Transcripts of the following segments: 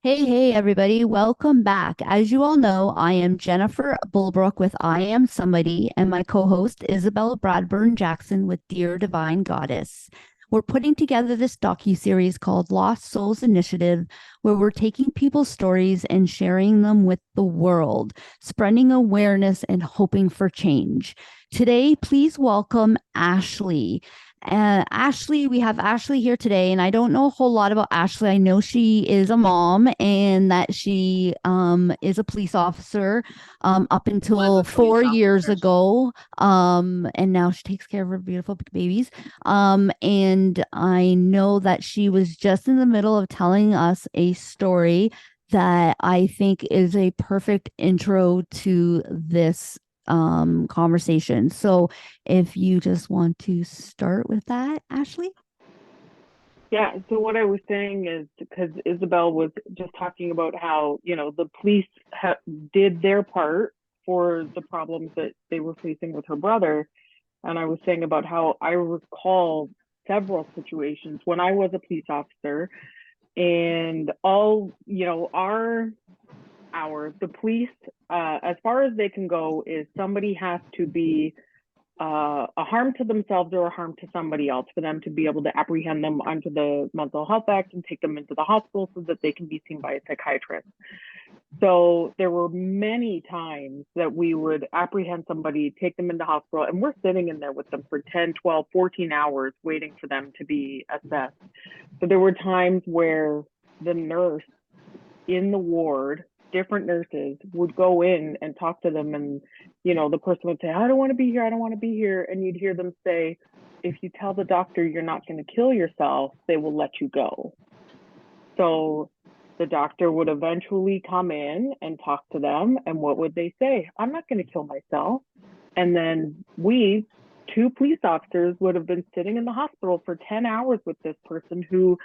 Hey, everybody. Welcome back. As you all know, I am Jennifer Bulbrook with I Am Somebody, and my co host, Isabel Bradburn Jackson with Dear Divine Goddess. We're putting together this docu-series called Lost Souls Initiative, where we're taking people's stories and sharing them with the world, spreading awareness and hoping for change. Today, please welcome Ashley. Ashley, we have Ashley here today, and I don't know a whole lot about Ashley. I know she is a mom and that she is a police officer up Was until a police 4 years officer. ago. And now she takes care of her beautiful babies. And I know that she was just in the middle of telling us a story that I think is a perfect intro to this conversation. So if you just want to start with that, Ashley. Yeah, so what I was saying is because Isabel was just talking about how, the police did their part for the problems that they were facing with her brother. And I was saying about how I recall several situations when I was a police officer and the police, as far as they can go, is somebody has to be a harm to themselves or a harm to somebody else for them to be able to apprehend them under the Mental Health Act and take them into the hospital so that they can be seen by a psychiatrist. So there were many times that we would apprehend somebody, take them into hospital, and we're sitting in there with them for 10, 12, 14 hours waiting for them to be assessed. So there were times where the nurse in the ward, different nurses would go in and talk to them, and the person would say, I don't want to be here, I don't want to be here, and you'd hear them say, if you tell the doctor you're not going to kill yourself, they will let you go. So the doctor would eventually come in and talk to them, and what would they say? I'm not going to kill myself. And then we, two police officers, would have been sitting in the hospital for 10 hours with this person who,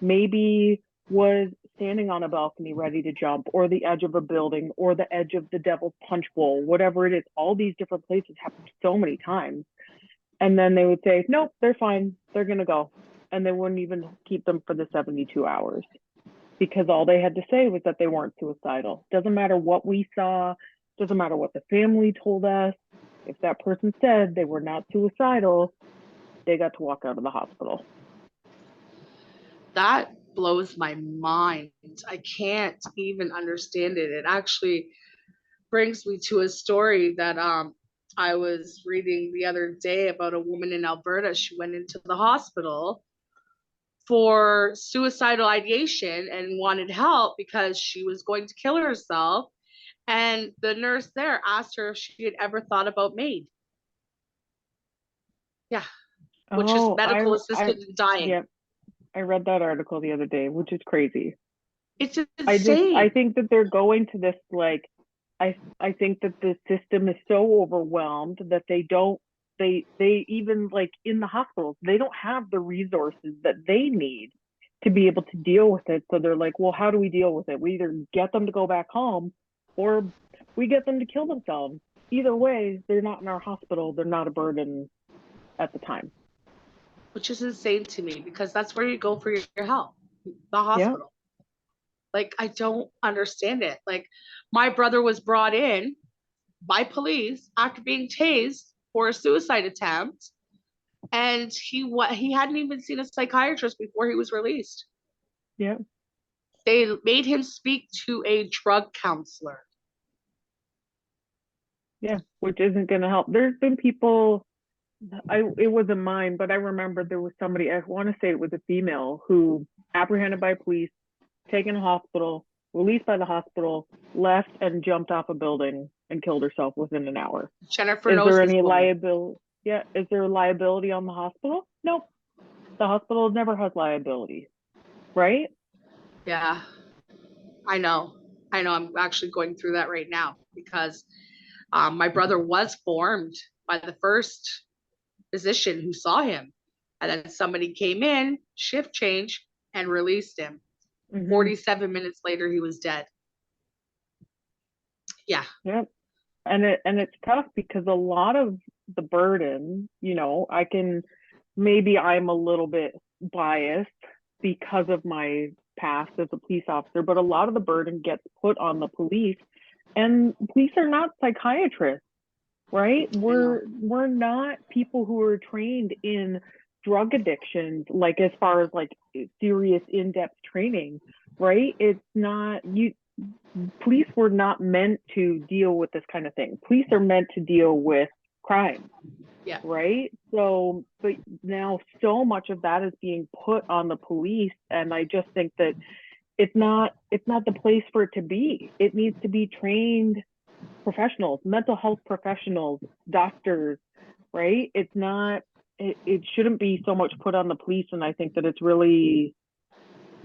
maybe was standing on a balcony ready to jump, or the edge of a building, or the edge of the Devil's Punch Bowl, whatever it is. All these different places happen so many times. And then they would say, nope, they're fine, they're going to go. And they wouldn't even keep them for the 72 hours because all they had to say was that they weren't suicidal. Doesn't matter what we saw, doesn't matter what the family told us. If that person said they were not suicidal, they got to walk out of the hospital. That blows my mind. I can't even understand it. It actually brings me to a story that I was reading the other day about a woman in Alberta. She went into the hospital for suicidal ideation and wanted help because she was going to kill herself. And the nurse there asked her if she had ever thought about MAID. Yeah, which is Oh, medical assisted in dying. yeah, I read that article the other day, which is crazy. It's I insane. think that they're going to this, like, I think that the system is so overwhelmed that they even, like, in the hospitals, they don't have the resources that they need to be able to deal with it. So they're like, well, how do we deal with it? We either get them to go back home or we get them to kill themselves. Either way, they're not in our hospital. They're not a burden at the time. Which is insane to me because that's where you go for your help, the Yeah. hospital. Like, I don't understand it. Like, my brother was brought in by police after being tased for a suicide attempt, and he hadn't even seen a psychiatrist before he was released. Yeah. They made him speak to a drug counselor. Yeah. Which isn't going to help. There's been people, it wasn't mine, but I remember there was somebody, I want to say it was a female, who apprehended by police, taken to hospital, released by the hospital, left and jumped off a building and killed herself within an hour. Jennifer Is knows there this any woman. liability? Yeah. Is there liability on the hospital? Nope. The hospital never has liability, right? Yeah, I know. I know. I'm actually going through that right now because my brother was formed by the first physician who saw him. And then somebody came in, shift change, and released him. Mm-hmm. 47 minutes later, he was dead. Yeah. Yep. And it's tough because a lot of the burden, I can, maybe I'm a little bit biased because of my past as a police officer, but a lot of the burden gets put on the police, and police are not psychiatrists, right? We're not people who are trained in drug addictions, like as far as like serious in-depth training, right? It's not you. Police were not meant to deal with this kind of thing. Police are meant to deal with crime. Yeah. Right. So, but now so much of that is being put on the police, and I just think that it's not the place for it to be. It needs to be trained professionals, mental health professionals, doctors, right? It's not, it shouldn't be so much put on the police. And I think that it's really,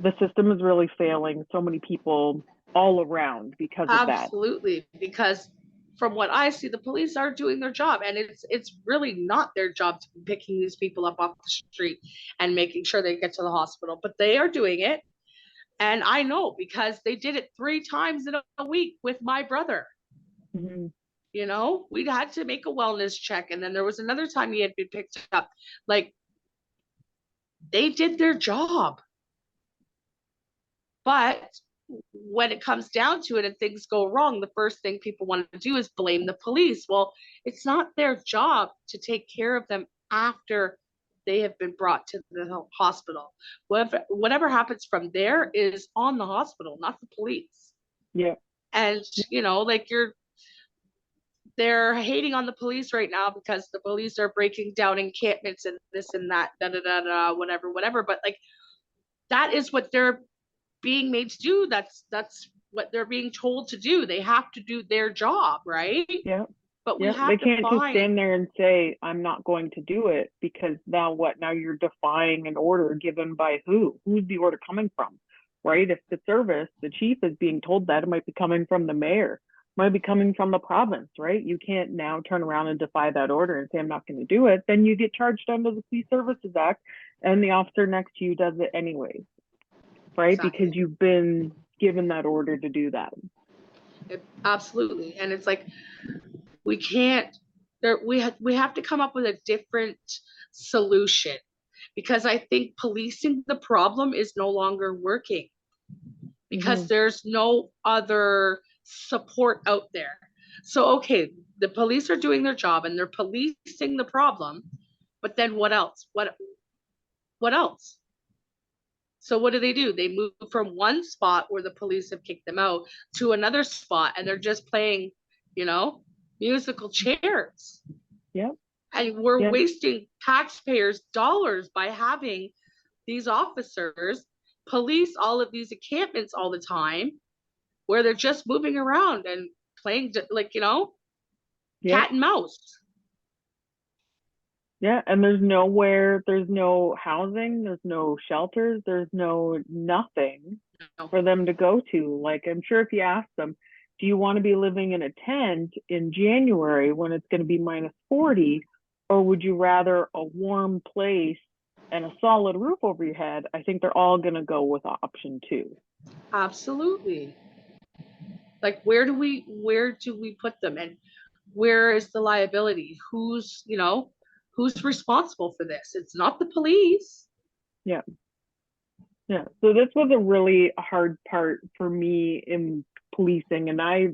the system is really failing so many people all around because of that. Absolutely, because from what I see, the police are doing their job, and it's really not their job to be picking these people up off the street and making sure they get to the hospital, but they are doing it. And I know because they did it 3 times in a week with my brother. Mm-hmm. You know, we had to make a wellness check, and then there was another time he had been picked up. Like, they did their job. But when it comes down to it and things go wrong, the first thing people want to do is blame the police. Well, it's not their job to take care of them after they have been brought to the hospital. Whatever happens from there is on the hospital, not the police. Yeah. And, you know, like they're hating on the police right now because the police are breaking down encampments and this and that, whatever. But like, that is what they're being made to do. That's what they're being told to do. They have to do their job, right? Yeah. But we have they to can't just stand there and say, I'm not going to do it, because now what? Now you're defying an order given by who? Who's the order coming from, right? If the service, the chief is being told that, it might be coming from the mayor, might be coming from the province, right? You can't now turn around and defy that order and say, I'm not going to do it. Then you get charged under the Police Services Act, and the officer next to you does it anyways, right? Exactly. Because you've been given that order to do that. Absolutely. And it's like, we can't, we have to come up with a different solution, because I think policing the problem is no longer working, because there's no other support out there. So, okay, the police are doing their job and they're policing the problem, but then what else? What else? So what do? They move from one spot where the police have kicked them out to another spot, and they're just playing, you know, musical chairs. Yep. And we're wasting taxpayers' dollars by having these officers police all of these encampments all the time, where they're just moving around and playing, like, you know, cat and mouse. Yeah, and there's nowhere, there's no housing, there's no shelters, there's no nothing for them to go to. Like, I'm sure if you ask them, do you want to be living in a tent in January when it's going to be minus 40, or would you rather a warm place and a solid roof over your head? I think they're all going to go with option 2. Absolutely. Like, where do we put them, and where is the liability? Who's responsible for this? It's not the police. Yeah. So this was a really hard part for me in policing, and I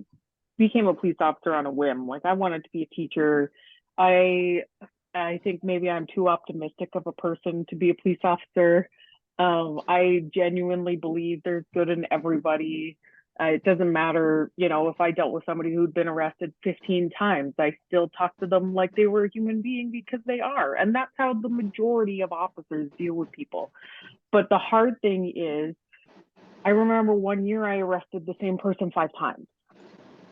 became a police officer on a whim. Like, I wanted to be a teacher. I think maybe I'm too optimistic of a person to be a police officer. I genuinely believe there's good in everybody. It doesn't matter, you know, if I dealt with somebody who'd been arrested 15 times, I still talk to them like they were a human being, because they are. And that's how the majority of officers deal with people. But the hard thing is, I remember one year I arrested the same person 5 times,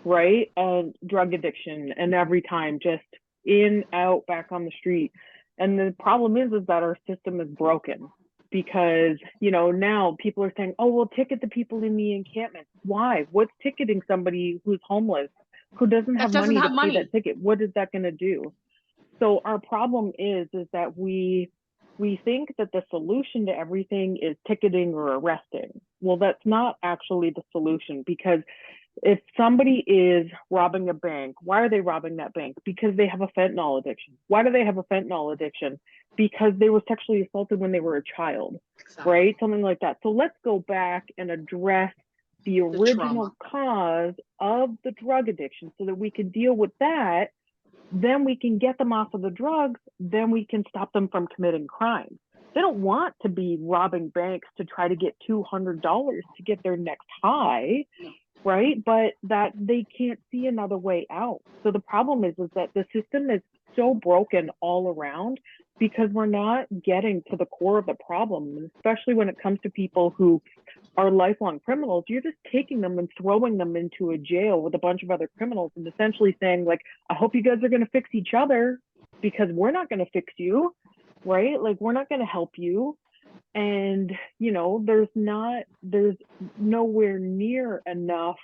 right? And drug addiction, and every time just in, out, back on the street. And the problem is that our system is broken. Because, you know, now people are saying, oh, we'll ticket the people in the encampment. Why? What's ticketing somebody who's homeless, who doesn't have money to pay that ticket? What is that going to do? So our problem is that we think that the solution to everything is ticketing or arresting. Well, that's not actually the solution, because If somebody is robbing a bank, why are they robbing that bank? Because they have a fentanyl addiction. Why do they have a fentanyl addiction? Because they were sexually assaulted when they were a child, Exactly. right? Something like that. So let's go back and address the original cause of the drug addiction so that we can deal with that. Then we can get them off of the drugs. Then we can stop them from committing crimes. They don't want to be robbing banks to try to get $200 to get their next high, right? But that they can't see another way out. So the problem is that the system is so broken all around because we're not getting to the core of the problem, especially when it comes to people who are lifelong criminals. You're just taking them and throwing them into a jail with a bunch of other criminals and essentially saying, like, I hope you guys are going to fix each other because we're not going to fix you, right? Like, we're not going to help you. And, you know, there's nowhere near enough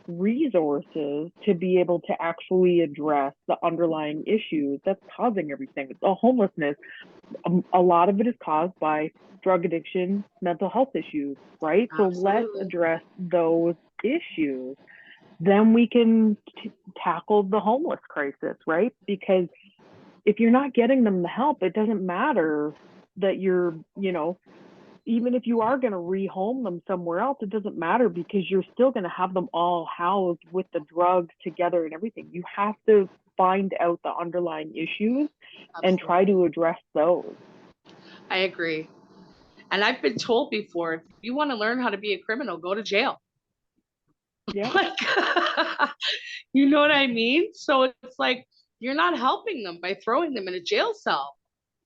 resources to be able to actually address the underlying issues that's causing everything. The homelessness, a lot of it is caused by drug addiction, mental health issues, right? Absolutely. So let's address those issues. Then we can tackle the homeless crisis, right? Because if you're not getting them the help, it doesn't matter that you're, you know, even if you are going to rehome them somewhere else, it doesn't matter because you're still going to have them all housed with the drugs together and everything. You have to find out the underlying issues and try to address those. I agree. And I've been told before, if you want to learn how to be a criminal, go to jail. Yeah. Like, you know what I mean? So it's like, you're not helping them by throwing them in a jail cell.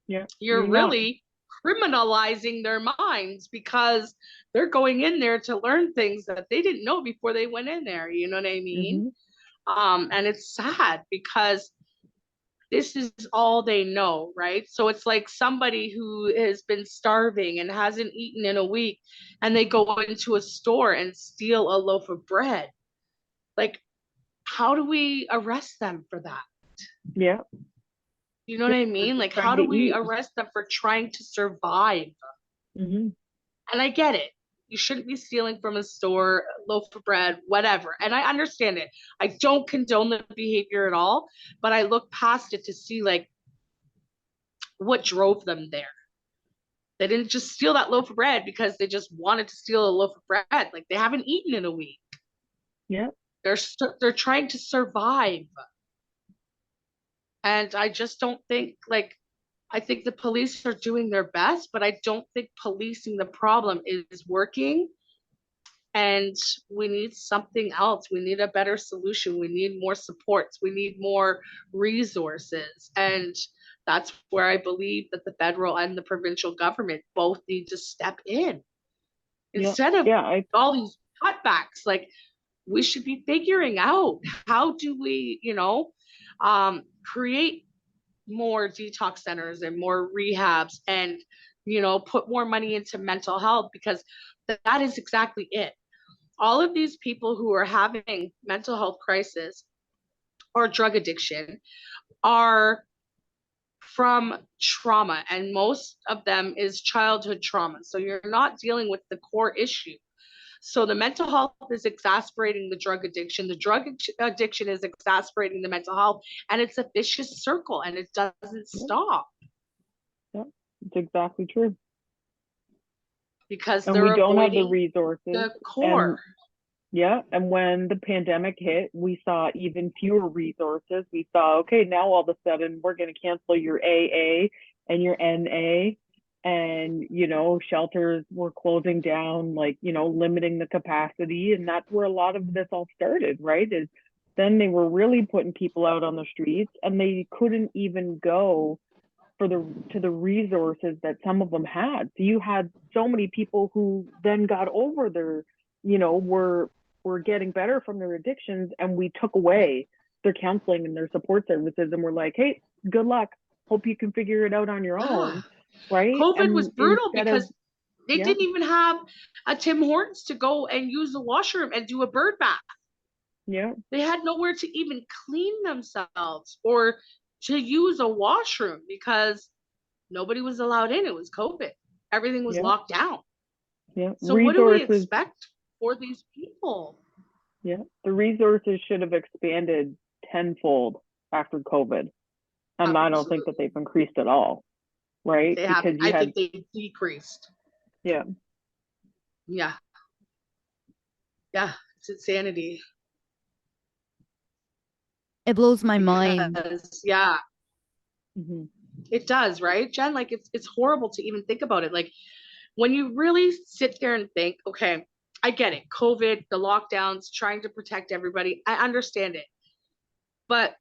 Yeah. You're really criminalizing their minds because they're going in there to learn things that they didn't know before they went in there. You know what I mean? And it's sad because this is all they know, right? So it's like somebody who has been starving and hasn't eaten in a week, and they go into a store and steal a loaf of bread. Like, how do we arrest them for that? Yeah. You know what I mean? Like, how do we arrest them for trying to survive? And I get it. You shouldn't be stealing from a store, a loaf of bread, whatever. And I understand it. I don't condone the behavior at all, but I look past it to see, like, what drove them there. They didn't just steal that loaf of bread because they just wanted to steal a loaf of bread. Like, they haven't eaten in a week. Yeah. They're trying to survive. And I just don't think, like, I think the police are doing their best, but I don't think policing the problem is working. And we need something else. We need a better solution. We need more supports. We need more resources. And that's where I believe that the federal and the provincial government both need to step in. Instead of all these cutbacks, like, we should be figuring out, how do we, you know, create more detox centers and more rehabs and, you know, put more money into mental health, because that is exactly it. All of these people who are having mental health crisis or drug addiction are from trauma, and most of them is childhood trauma. So you're not dealing with the core issue. So the mental health is exacerbating the drug addiction. The drug addiction is exacerbating the mental health, and it's a vicious circle, and it doesn't stop. Yeah, it's exactly true. Because we don't have the resources. The core. And when the pandemic hit, we saw even fewer resources. We saw, okay, now all of a sudden we're going to cancel your AA and your NA. And, you know, shelters were closing down, like, you know, limiting the capacity. And that's where a lot of this all started, right? Is then they were really putting people out on the streets, and they couldn't even go to the resources that some of them had. So you had so many people who then got over their, you know, were getting better from their addictions, and we took away their counseling and their support services, and we're like, hey, good luck. Hope you can figure it out on your own. Right? COVID was brutal because they didn't even have a Tim Hortons to go and use the washroom and do a bird bath. Yeah. They had nowhere to even clean themselves or to use a washroom because nobody was allowed in. It was COVID. Everything was locked down. Yeah. So what do we expect for these people? Yeah, the resources should have expanded tenfold after COVID. And I don't think that they've increased at all, right? They Because haven't. you I had, think they decreased. yeah, Yeah. Yeah. It's insanity. It blows my mind. Because, yeah, mhm, it does, right, Jen? Like it's horrible to even think about it. Like when you really sit there and think, okay, I get it. COVID, the lockdowns, trying to protect everybody. I understand it. But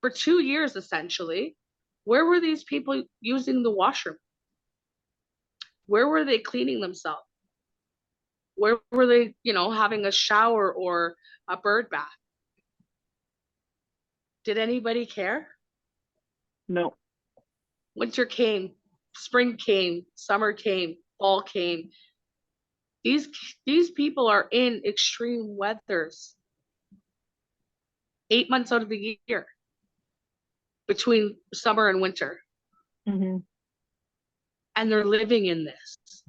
for 2 years, essentially, where were these people using the washroom? Where were they cleaning themselves? Where were they, having a shower or a bird bath? Did anybody care? no, Winter came, spring came, summer came, fall came. These people are in extreme weathers 8 months out of the year between summer and winter, mhm, and they're living in this.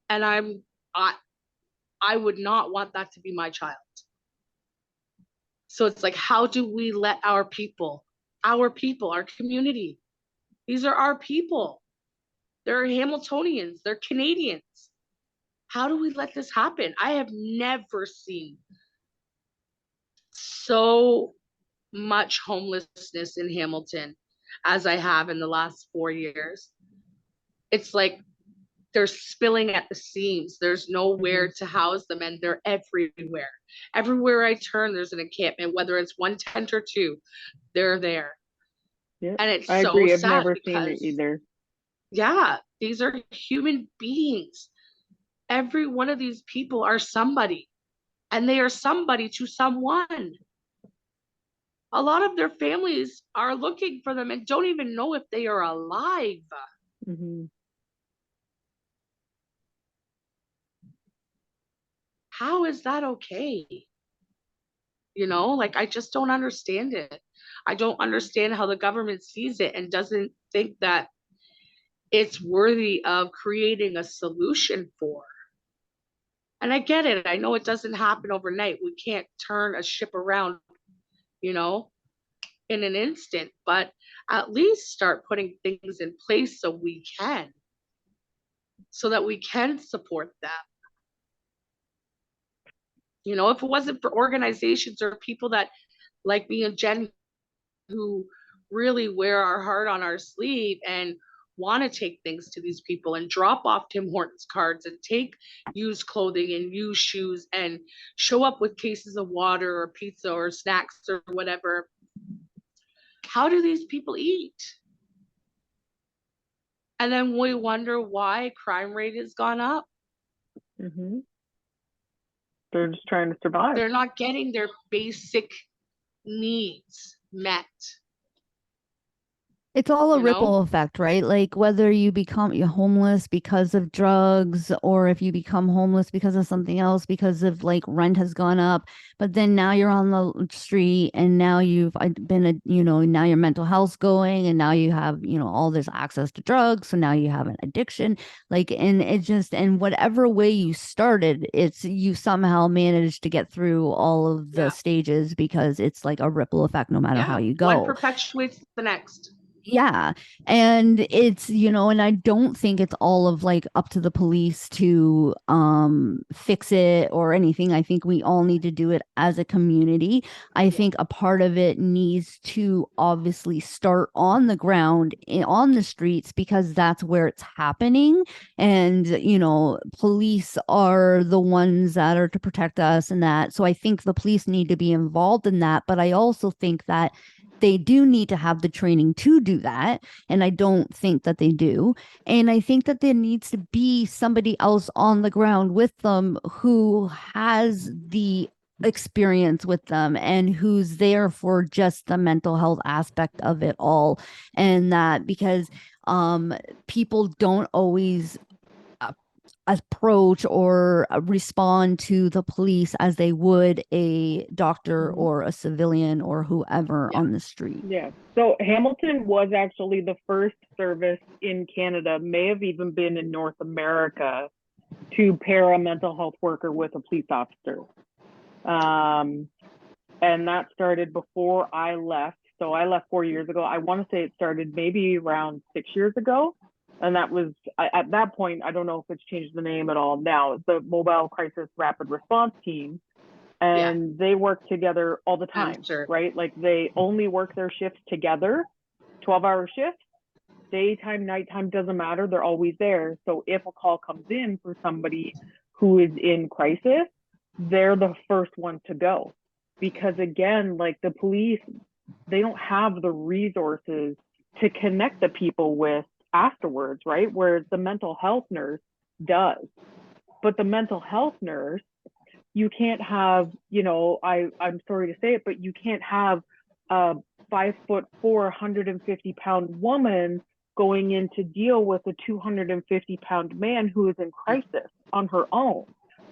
And I would not want that to be my child. So it's like, how do we let our people, our community, these are our people. They're Hamiltonians, they're Canadians. How do we let this happen? I have never seen so much homelessness in Hamilton as I have in the last 4 years. It's like they're spilling at the seams. There's nowhere to house them, and they're everywhere. Everywhere I turn, there's an encampment, whether it's one tent or two, they're there. yeah. And it's I so agree. I've sad never seen it because, either. yeah, these are human beings. Every one of these people are somebody, and they are somebody to someone. A lot of their families are looking for them and don't even know if they are alive. Mhm. How is that okay? Like I just don't understand it. I don't understand how the government sees it and doesn't think that it's worthy of creating a solution for. And I get it. I know it doesn't happen overnight. We can't turn a ship around, you know, in an instant, but at least start putting things in place so that we can support them. If it wasn't for organizations or people that like me and Jen who really wear our heart on our sleeve and want to take things to these people and drop off Tim Hortons cards and take used clothing and used shoes and show up with cases of water or pizza or snacks or whatever. How do these people eat? And then we wonder why crime rate has gone up. Mhm. They're just trying to survive. They're not getting their basic needs met. It's all a You ripple know? effect, right? Like whether you become homeless because of drugs or if you become homeless because of something else, because of like rent has gone up, but then now you're on the street and now you've been now your mental health's going and now you have, all this access to drugs. So now you have an addiction. Like, and it just, and whatever way you started, it's you somehow managed to get through all of the stages because it's like a ripple effect no matter how you go. One perpetuates the next. Yeah. And it's, and I don't think it's all of like up to the police to fix it or anything. I think we all need to do it as a community. I think a part of it needs to obviously start on the ground on the streets because that's where it's happening. And, police are the ones that are to protect us and that. So I think the police need to be involved in that. But I also think that they do need to have the training to do that. And I don't think that they do. And I think that there needs to be somebody else on the ground with them who has the experience with them and who's there for just the mental health aspect of it all. And that because people don't always approach or respond to the police as they would a doctor or a civilian or whoever on the street. Yeah. So Hamilton was actually the first service in Canada, may have even been in North America, to pair a mental health worker with a police officer. And that started before I left. So I left 4 years ago. I want to say it started maybe around 6 years ago. And that was, at that point, I don't know if it's changed the name at all now. It's the Mobile Crisis Rapid Response Team. And they work together all the time, right? Like they only work their shifts together, 12-hour shifts, daytime, nighttime, doesn't matter. They're always there. So if a call comes in for somebody who is in crisis, they're the first one to go. Because again, like the police, they don't have the resources to connect the people with afterwards, right? Whereas the mental health nurse does. But the mental health nurse, you can't have, you know, I'm sorry to say it, but you can't have a 5'4", 150-pound woman going in to deal with a 250-pound man who is in crisis on her own,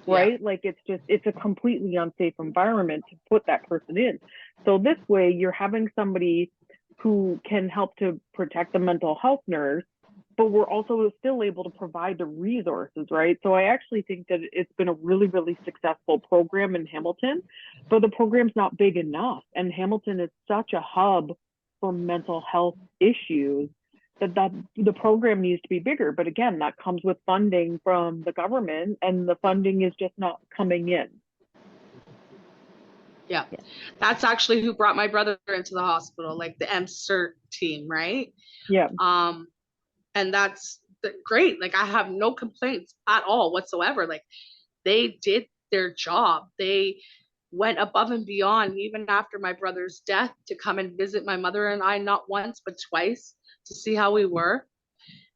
right? Like it's a completely unsafe environment to put that person in. So this way you're having somebody who can help to protect the mental health nurse, but we're also still able to provide the resources, right? So I actually think that it's been a really, really successful program in Hamilton, but the program's not big enough. And Hamilton is such a hub for mental health issues that the program needs to be bigger. But again, that comes with funding from the government, and the funding is just not coming in. Yeah, that's actually who brought my brother into the hospital, like the MCERT team, right? Yeah. And that's great. Like I have no complaints at all whatsoever. Like they did their job. They went above and beyond, even after my brother's death, to come and visit my mother and I, not once, but twice, to see how we were.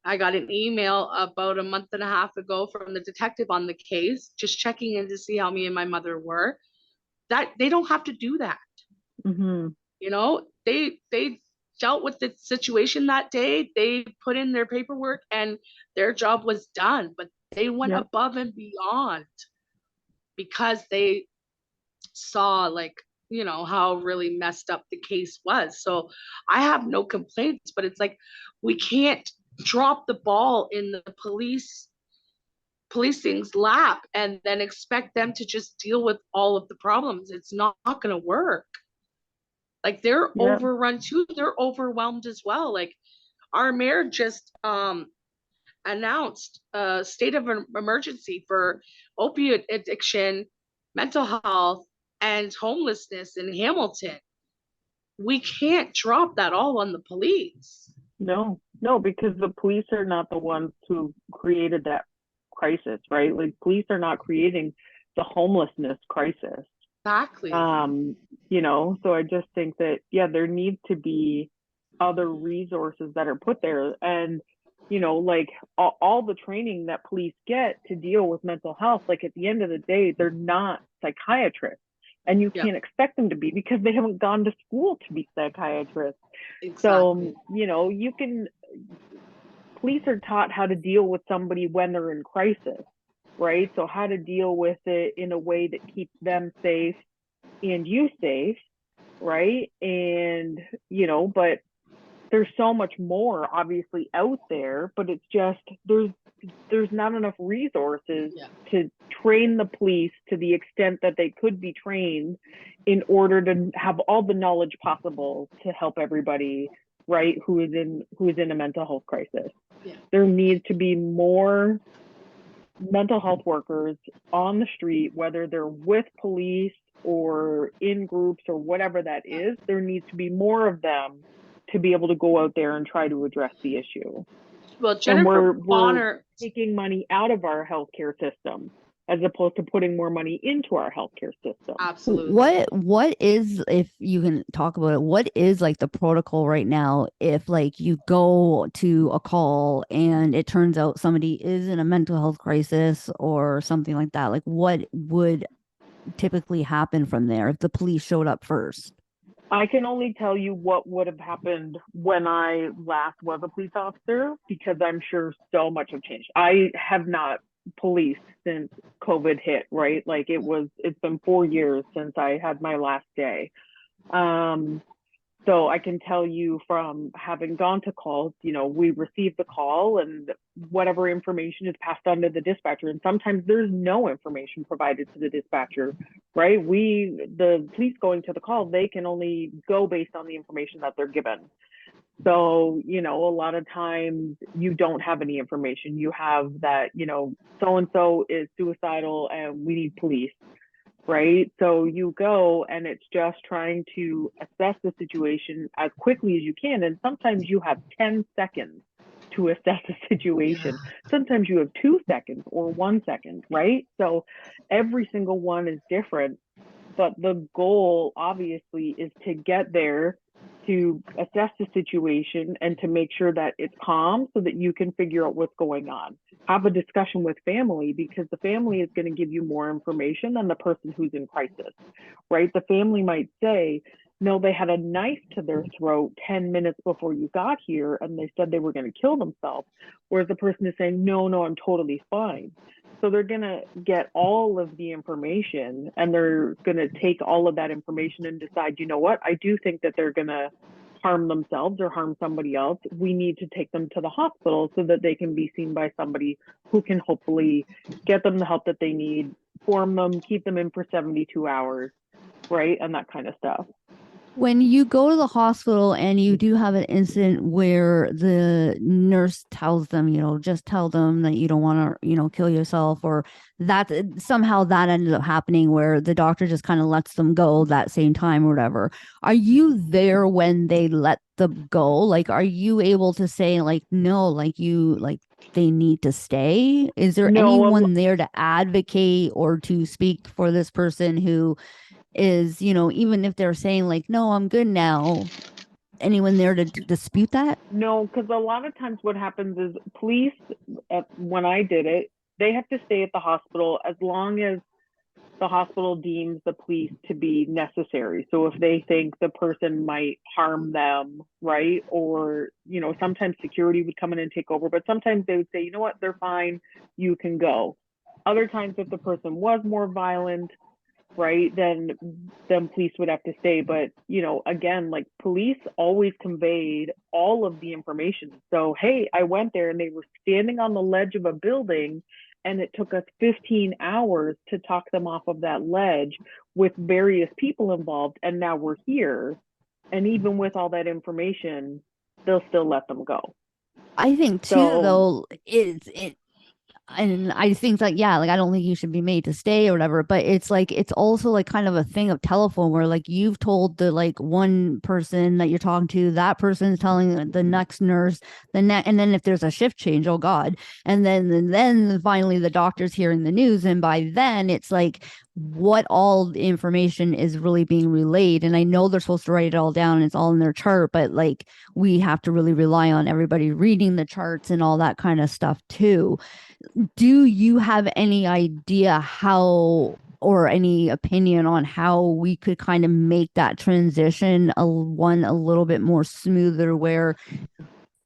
I got an email about a month and a half ago from the detective on the case, just checking in to see how me and my mother were. That they don't have to do that. Mm-hmm. You know, they dealt with the situation that day. They put in their paperwork and their job was done, but they went above and beyond because they saw, like, you know, how really messed up the case was. So I have no complaints, but it's like we can't drop the ball in the policing's lap and then expect them to just deal with all of the problems. It's not going to work. Like they're overrun too. They're overwhelmed as well. Like our mayor just announced a state of emergency for opioid addiction, mental health, and homelessness in Hamilton. We can't drop that all on the police. No, because the police are not the ones who created that crisis, right? Like police are not creating the homelessness crisis. Exactly. You know, so I just think that, there needs to be other resources that are put there. And, you know, like all the training that police get to deal with mental health, like at the end of the day, they're not psychiatrists. And you can't expect them to be because they haven't gone to school to be psychiatrists. Exactly. So, you know, police are taught how to deal with somebody when they're in crisis, right? So how to deal with it in a way that keeps them safe and you safe, right? And, you know, but there's so much more obviously out there, but it's just, there's not enough resources to train the police to the extent that they could be trained in order to have all the knowledge possible to help everybody, right, who is in a mental health crisis. There needs to be more mental health workers on the street, whether they're with police or in groups or whatever that is. There needs to be more of them to be able to go out there and try to address the issue. Well, Jennifer we're taking money out of our healthcare system as opposed to putting more money into our healthcare system. Absolutely. What is, if you can talk about it, what is like the protocol right now if like you go to a call and it turns out somebody is in a mental health crisis or something like that? Like what would typically happen from there if the police showed up first? I can only tell you what would have happened when I last was a police officer, because I'm sure so much have changed. I have not policed since COVID hit, right? Like it's been 4 years since I had my last day. So So I can tell you from having gone to calls, we receive the call and whatever information is passed on to the dispatcher. And sometimes there's no information provided to the dispatcher, right? The police going to the call, they can only go based on the information that they're given. So, a lot of times you don't have any information. You have that, so-and-so is suicidal and we need police, right? So you go and it's just trying to assess the situation as quickly as you can. And sometimes you have 10 seconds to assess a situation. Sometimes you have 2 seconds or 1 second, right? So every single one is different. But the goal, obviously, is to get there, to assess the situation and to make sure that it's calm so that you can figure out what's going on. Have a discussion with family, because the family is going to give you more information than the person who's in crisis, right? The family might say, no, they had a knife to their throat 10 minutes before you got here and they said they were going to kill themselves. Whereas the person is saying, no, I'm totally fine. So they're going to get all of the information and they're going to take all of that information and decide, you know what, I do think that they're going to harm themselves or harm somebody else. We need to take them to the hospital so that they can be seen by somebody who can hopefully get them the help that they need, form them, keep them in for 72 hours, right? And that kind of stuff. When you go to the hospital and you do have an incident where the nurse tells them, just tell them that you don't want to, kill yourself, or that somehow that ended up happening where the doctor just kind of lets them go that same time or whatever. Are you there when they let them go? Like, are you able to say like, no, like they need to stay? Is there anyone there to advocate or to speak for this person who is, even if they're saying like, no, I'm good now, anyone there to dispute that? No, because a lot of times what happens is police, when I did it, they have to stay at the hospital as long as the hospital deems the police to be necessary. So if they think the person might harm them, right? Or, sometimes security would come in and take over, but sometimes they would say, you know what, they're fine, you can go. Other times, if the person was more violent, right, then police would have to stay. But again, like, police always conveyed all of the information. So hey, I went there and they were standing on the ledge of a building and it took us 15 hours to talk them off of that ledge with various people involved, and now we're here, and even with all that information they'll still let them go. I think too, though, and I think like, yeah, like I don't think you should be made to stay or whatever, but it's like, it's also like kind of a thing of telephone where like you've told the like one person that you're talking to, that person's telling the next nurse, and then if there's a shift change, oh God, and then finally the doctor's hearing the news, and by then it's like what all the information is really being relayed. And I know they're supposed to write it all down and it's all in their chart, but like we have to really rely on everybody reading the charts and all that kind of stuff too. Do you have any idea how, or any opinion on how we could kind of make that transition a little bit more smoother, where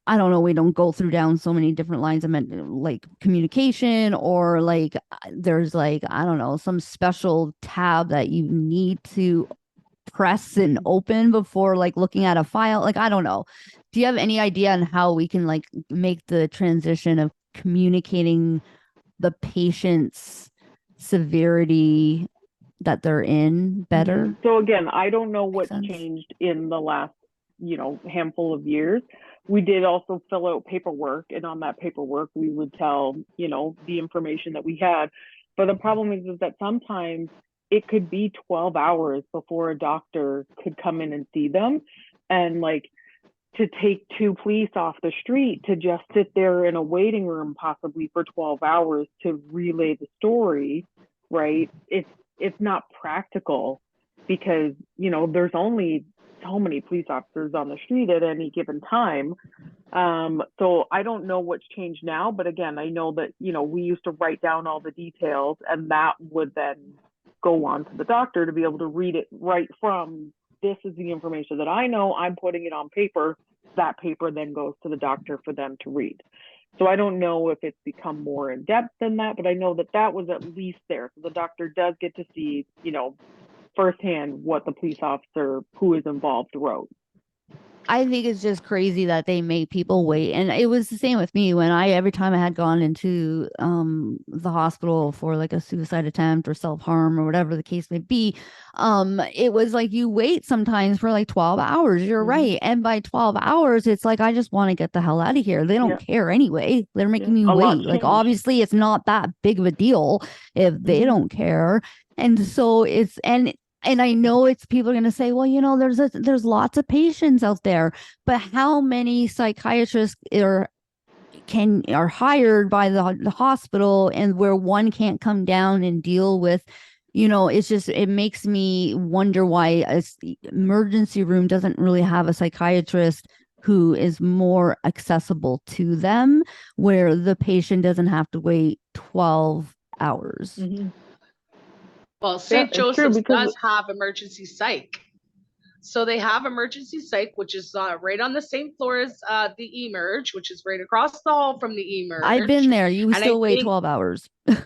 I don't know, we don't go through down so many different lines of like communication, or like there's like, I don't know, some special tab that you need to press and open before like looking at a file? Like, I don't know. Do you have any idea on how we can like make the transition of communicating the patient's severity that they're in better? So again, I don't know what's changed in the last, handful of years. We did also fill out paperwork, and on that paperwork we would tell, the information that we had. But the problem is that sometimes it could be 12 hours before a doctor could come in and see them. And like, to take two police off the street to just sit there in a waiting room possibly for 12 hours to relay the story, right? It's not practical, because, there's only so many police officers on the street at any given time. So I don't know what's changed now, but again, I know that, we used to write down all the details, and that would then go on to the doctor to be able to read it right from, this is the information that I know, I'm putting it on paper. That paper then goes to the doctor for them to read. So I don't know if it's become more in depth than that, but I know that that was at least there. So the doctor does get to see, firsthand what the police officer who is involved wrote. I think it's just crazy that they make people wait. And it was the same with me when every time I had gone into the hospital for like a suicide attempt or self-harm or whatever the case may be, it was like you wait sometimes for like 12 hours. You're right. And by 12 hours, it's like I just want to get the hell out of here. They don't care anyway. They're making me A lot wait. Like changed. obviously it's not that big of a deal if they don't care. And so and I know it's people are going to say, well, you know, there's lots of patients out there, but how many psychiatrists are hired by the hospital and where one can't come down and deal with, you know, it's just it makes me wonder why a emergency room doesn't really have a psychiatrist who is more accessible to them, where the patient doesn't have to wait 12 hours. Well, St. it's true Joseph's because does have emergency psych. So they have emergency psych, which is right on the same floor as the eMERGE, which is right across the hall from the eMERGE. I've been there. You And still I wait think- 12 hours. Yeah,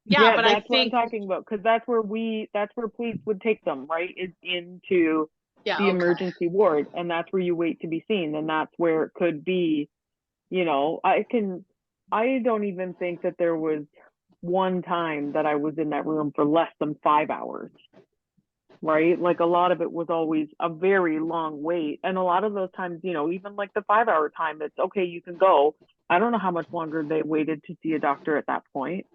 but I that's what I'm think talking about, because that's where police would take them, right? Is into yeah, the okay. emergency ward, and that's where you wait to be seen, and that's where it could be, you know, I don't even think that there was one time that I was in that room for less than 5 hours, right? Like a lot of it was always a very long wait, and a lot of those times, you know, even like the 5 hour time, it's okay, you can go. I don't know how much longer they waited to see a doctor at that point.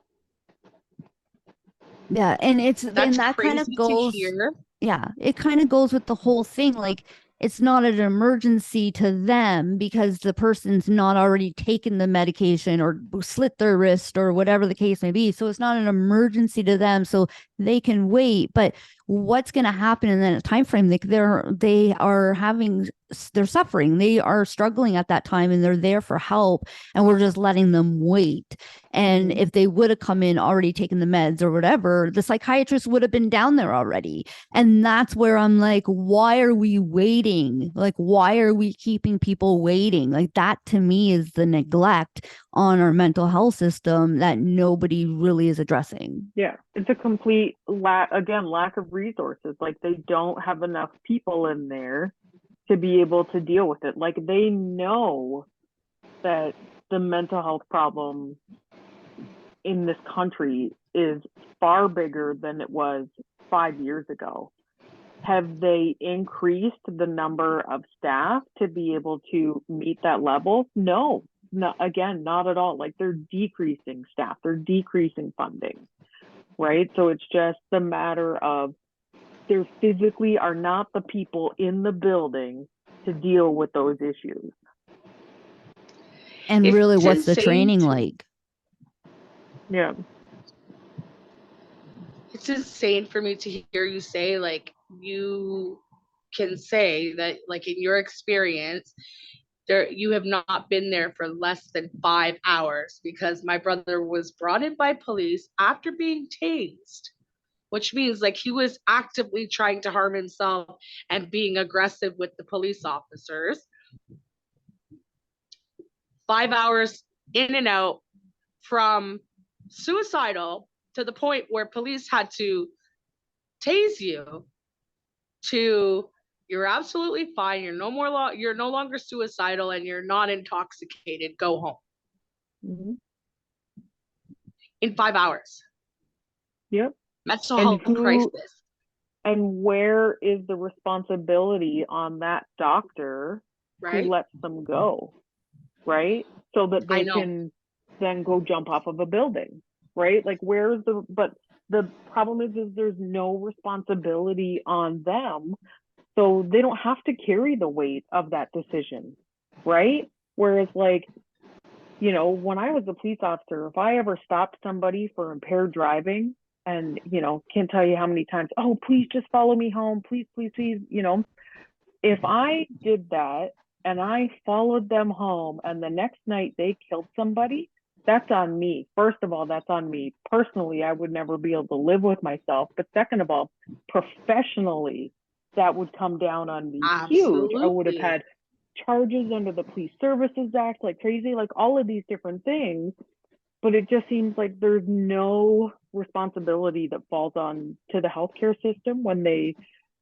Yeah, and that kind of crazy goes. to hear. Yeah, it kind of goes with the whole thing. Like it's not an emergency to them because the person's not already taken the medication or slit their wrist or whatever the case may be. So it's not an emergency to them, so they can wait. But what's going to happen in that time frame? Like they're suffering, they are struggling at that time, and they're there for help, and we're just letting them wait. And if they would have come in already taken the meds or whatever, the psychiatrist would have been down there already. And that's where I'm like, why are we waiting? Like, why are we keeping people waiting? Like that to me is the neglect on our mental health system that nobody really is addressing. Yeah, it's a complete lack of resources. Like they don't have enough people in there to be able to deal with it. Like they know that the mental health problem in this country is far bigger than it was 5 years ago. Have they increased the number of staff to be able to meet that level? No, not at all. Like they're decreasing staff, they're decreasing funding, right? So it's just the matter of there physically are not the people in the building to deal with those issues. And It's really, what's the insane training to- like? Yeah. It's insane for me to hear you say, like, you can say that, like, in your experience, you have not been there for less than 5 hours, because my brother was brought in by police after being tased, which means like he was actively trying to harm himself and being aggressive with the police officers. 5 hours in and out, from suicidal to the point where police had to tase you to you're absolutely fine, you're no longer suicidal, and you're not intoxicated, go home. In 5 hours. Yep. Mental health crisis. And where is the responsibility on that doctor who lets them go, right? So that they can then go jump off of a building, right? Like but the problem is there's no responsibility on them, so they don't have to carry the weight of that decision, right? Whereas like, you know, when I was a police officer, if I ever stopped somebody for impaired driving, and, you know, can't tell you how many times, oh, please just follow me home, please, you know, if I did that and I followed them home and the next night they killed somebody, that's on me. First of all, that's on me. Personally, I would never be able to live with myself. But second of all, professionally, that would come down on me huge. I would have had charges under the Police Services Act, like crazy, like all of these different things. But it just seems like there's no responsibility that falls on to the healthcare system when they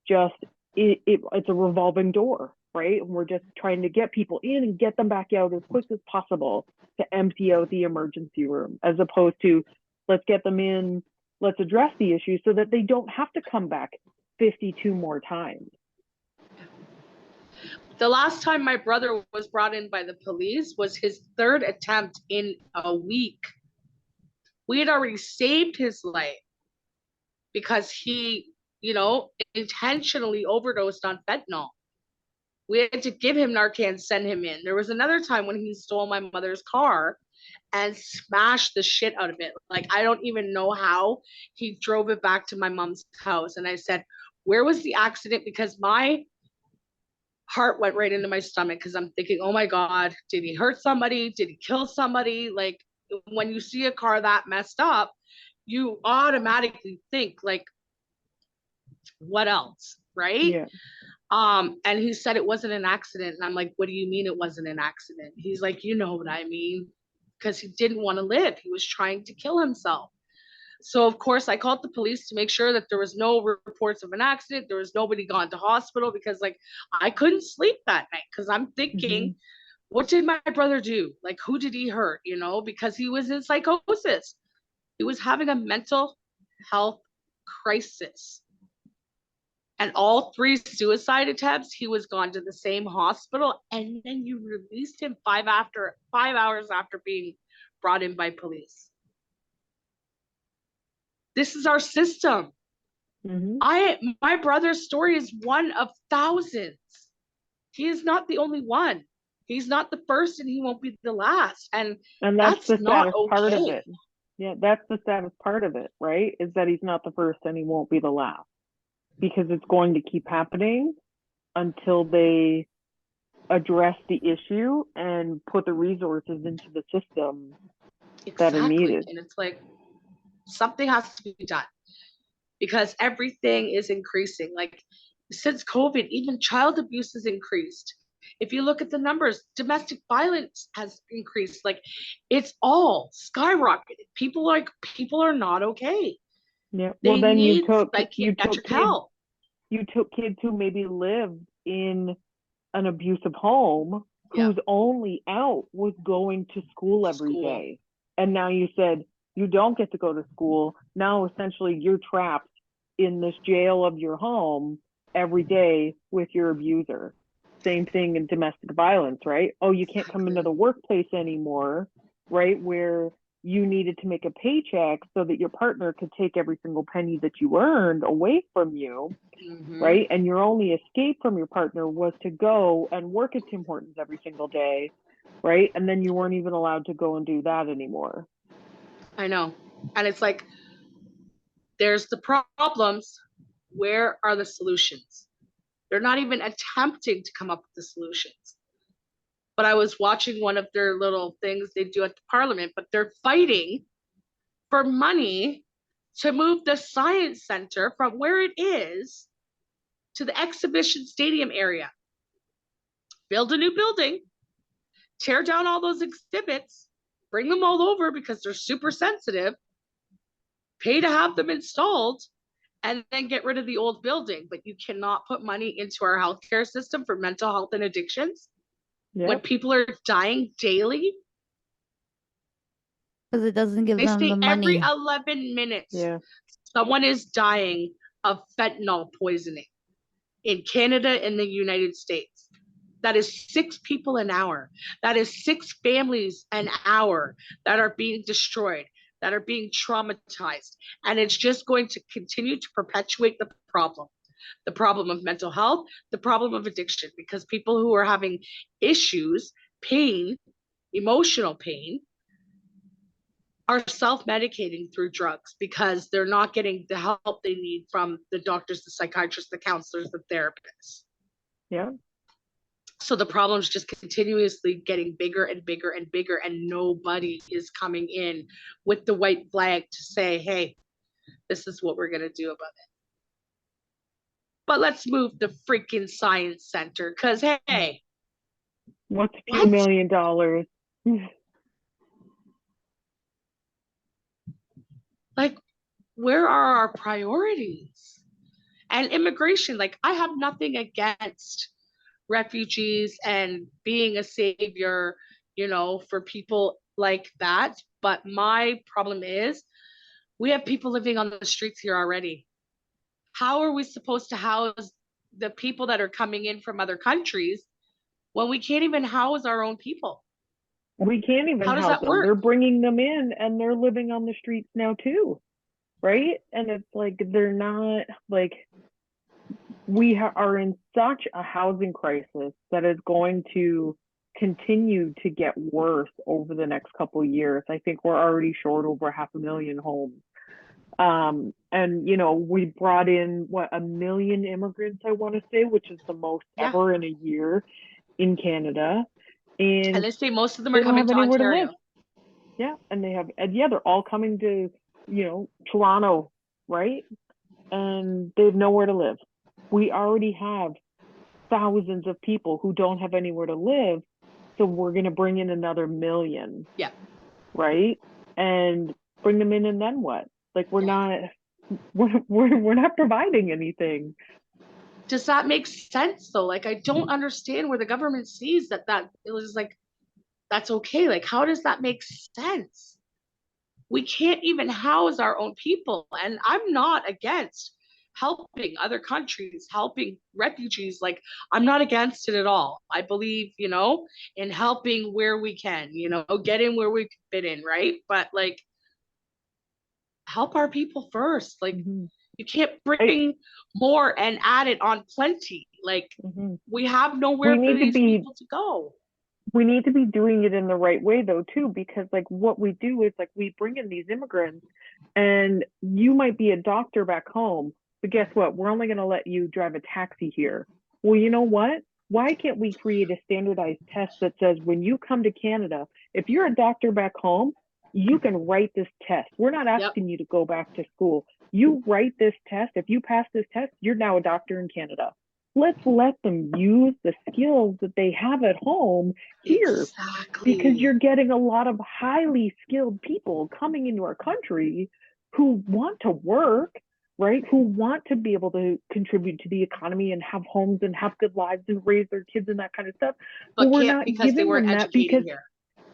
just, it's a revolving door. right? And we're just trying to get people in and get them back out as quick as possible to empty out the emergency room, as opposed to let's get them in, let's address the issue so that they don't have to come back 52 more times. The last time my brother was brought in by the police was his third attempt in a week. We had already saved his life because he, intentionally overdosed on fentanyl. We had to give him Narcan, send him in. There was another time when he stole my mother's car and smashed the shit out of it. Like, I don't even know how he drove it back to my mom's house. And I said, where was the accident? Because my heart went right into my stomach because I'm thinking, oh my God, did he hurt somebody? Did he kill somebody? Like, when you see a car that messed up, you automatically think, like, what else? Right? Yeah. And he said it wasn't an accident. And I'm like, what do you mean it wasn't an accident? He's like, you know what I mean? Because he didn't want to live. He was trying to kill himself. So of course I called the police to make sure that there was no reports of an accident. There was nobody gone to hospital, because like I couldn't sleep that night because I'm thinking, what did my brother do? Like, who did he hurt? Because he was in psychosis. He was having a mental health crisis. And all 3 suicide attempts, he was gone to the same hospital. And then you released him 5 hours after being brought in by police. This is our system. My brother's story is one of thousands. He is not the only one. He's not the first, and he won't be the last. And that's the not saddest okay. part of it. Yeah, that's the saddest part of it, right? Is that he's not the first and he won't be the last. Because it's going to keep happening until they address the issue and put the resources into the system that are needed. And it's like, something has to be done, because everything is increasing. Like, since COVID, even child abuse has increased. If you look at the numbers, domestic violence has increased. Like, it's all skyrocketed. People are not okay. Yeah. Well, then you took help. You took kids who maybe lived in an abusive home, whose only out was going to school every day. And now you said you don't get to go to school. Now essentially you're trapped in this jail of your home every day with your abuser. Same thing in domestic violence, right? Oh, you can't come into the workplace anymore, right? Where you needed to make a paycheck so that your partner could take every single penny that you earned away from you, right? And your only escape from your partner was to go and work at Tim Hortons every single day, right? And then you weren't even allowed to go and do that anymore. I know. And it's like, there's the problems. Where are the solutions? They're not even attempting to come up with the solutions. But I was watching one of their little things they do at the parliament, but they're fighting for money to move the science center from where it is to the exhibition stadium area. Build a new building, tear down all those exhibits, bring them all over because they're super sensitive, pay to have them installed, and then get rid of the old building. But you cannot put money into our healthcare system for mental health and addictions when people are dying daily. Because it doesn't give them the money. Every money. 11 minutes, someone is dying of fentanyl poisoning in Canada and the United States. That is 6 people an hour. That is 6 families an hour that are being destroyed, that are being traumatized. And it's just going to continue to perpetuate the problem of mental health, the problem of addiction, because people who are having issues, pain, emotional pain, are self-medicating through drugs because they're not getting the help they need from the doctors, the psychiatrists, the counselors, the therapists. Yeah. So the problem's just continuously getting bigger and bigger and bigger, and nobody is coming in with the white flag to say, hey, this is what we're going to do about it. But let's move the freaking science center, because, hey. What's $2 million? Like, where are our priorities? And immigration, like, I have nothing against refugees and being a savior, you know, for people like that. But my problem is we have people living on the streets here already. How are we supposed to house the people that are coming in from other countries when we can't even house our own people? We can't even How does house that them. They're work? bringing them in and they're living on the streets now too, right? And it's like they're not like are in such a housing crisis that is going to continue to get worse over the next couple of years. I think we're already short over 500,000 homes. And you know, we brought in what, 1 million immigrants, I want to say, which is the most Yeah. ever in a year in Canada. And they say most of them are they don't coming have to anywhere to Ontario. live. Yeah, and they're all coming to, you know, Toronto, right? And they have nowhere to live. We already have thousands of people who don't have anywhere to live, so we're going to bring in another million. Yeah. Right? And bring them in, and then what? Like we're Yeah. not providing anything. Does that make sense though? Like I don't understand where the government sees that it was like that's okay. Like how does that make sense? We can't even house our own people. And I'm not against helping other countries, helping refugees. Like I'm not against it at all. I believe, you know, in helping where we can, you know, get in where we fit in, right? But like help our people first. Like you can't bring more and add it on plenty. Like we have nowhere for these people to go. We need to be doing it in the right way though too, because like what we do is like we bring in these immigrants and you might be a doctor back home, but guess what? We're only going to let you drive a taxi here. Well, you know what? Why can't we create a standardized test that says when you come to Canada, if you're a doctor back home, you can write this test. We're not asking you to go back to school. You write this test. If you pass this test, you're now a doctor in Canada. Let's let them use the skills that they have at home here. Exactly. Because you're getting a lot of highly skilled people coming into our country who want to work, right? Who want to be able to contribute to the economy and have homes and have good lives and raise their kids and that kind of stuff. But we're not because they weren't educated here.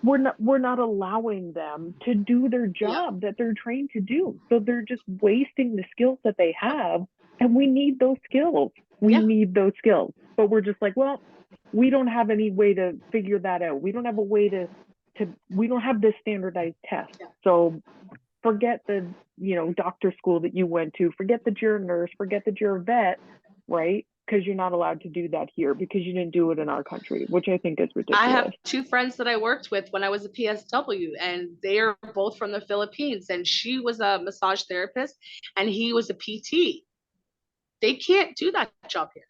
We're not allowing them to do their job that they're trained to do. So they're just wasting the skills that they have, and we need those skills. We need those skills. But we're just like, well, we don't have any way to figure that out. We don't have a way to we don't have this standardized test. So forget the, you know, doctor school that you went to, forget that you're a nurse, forget that you're a vet, right? Because you're not allowed to do that here because you didn't do it in our country, which I think is ridiculous. I have 2 friends that I worked with when I was a PSW, and they are both from the Philippines, and she was a massage therapist and he was a PT. They can't do that job here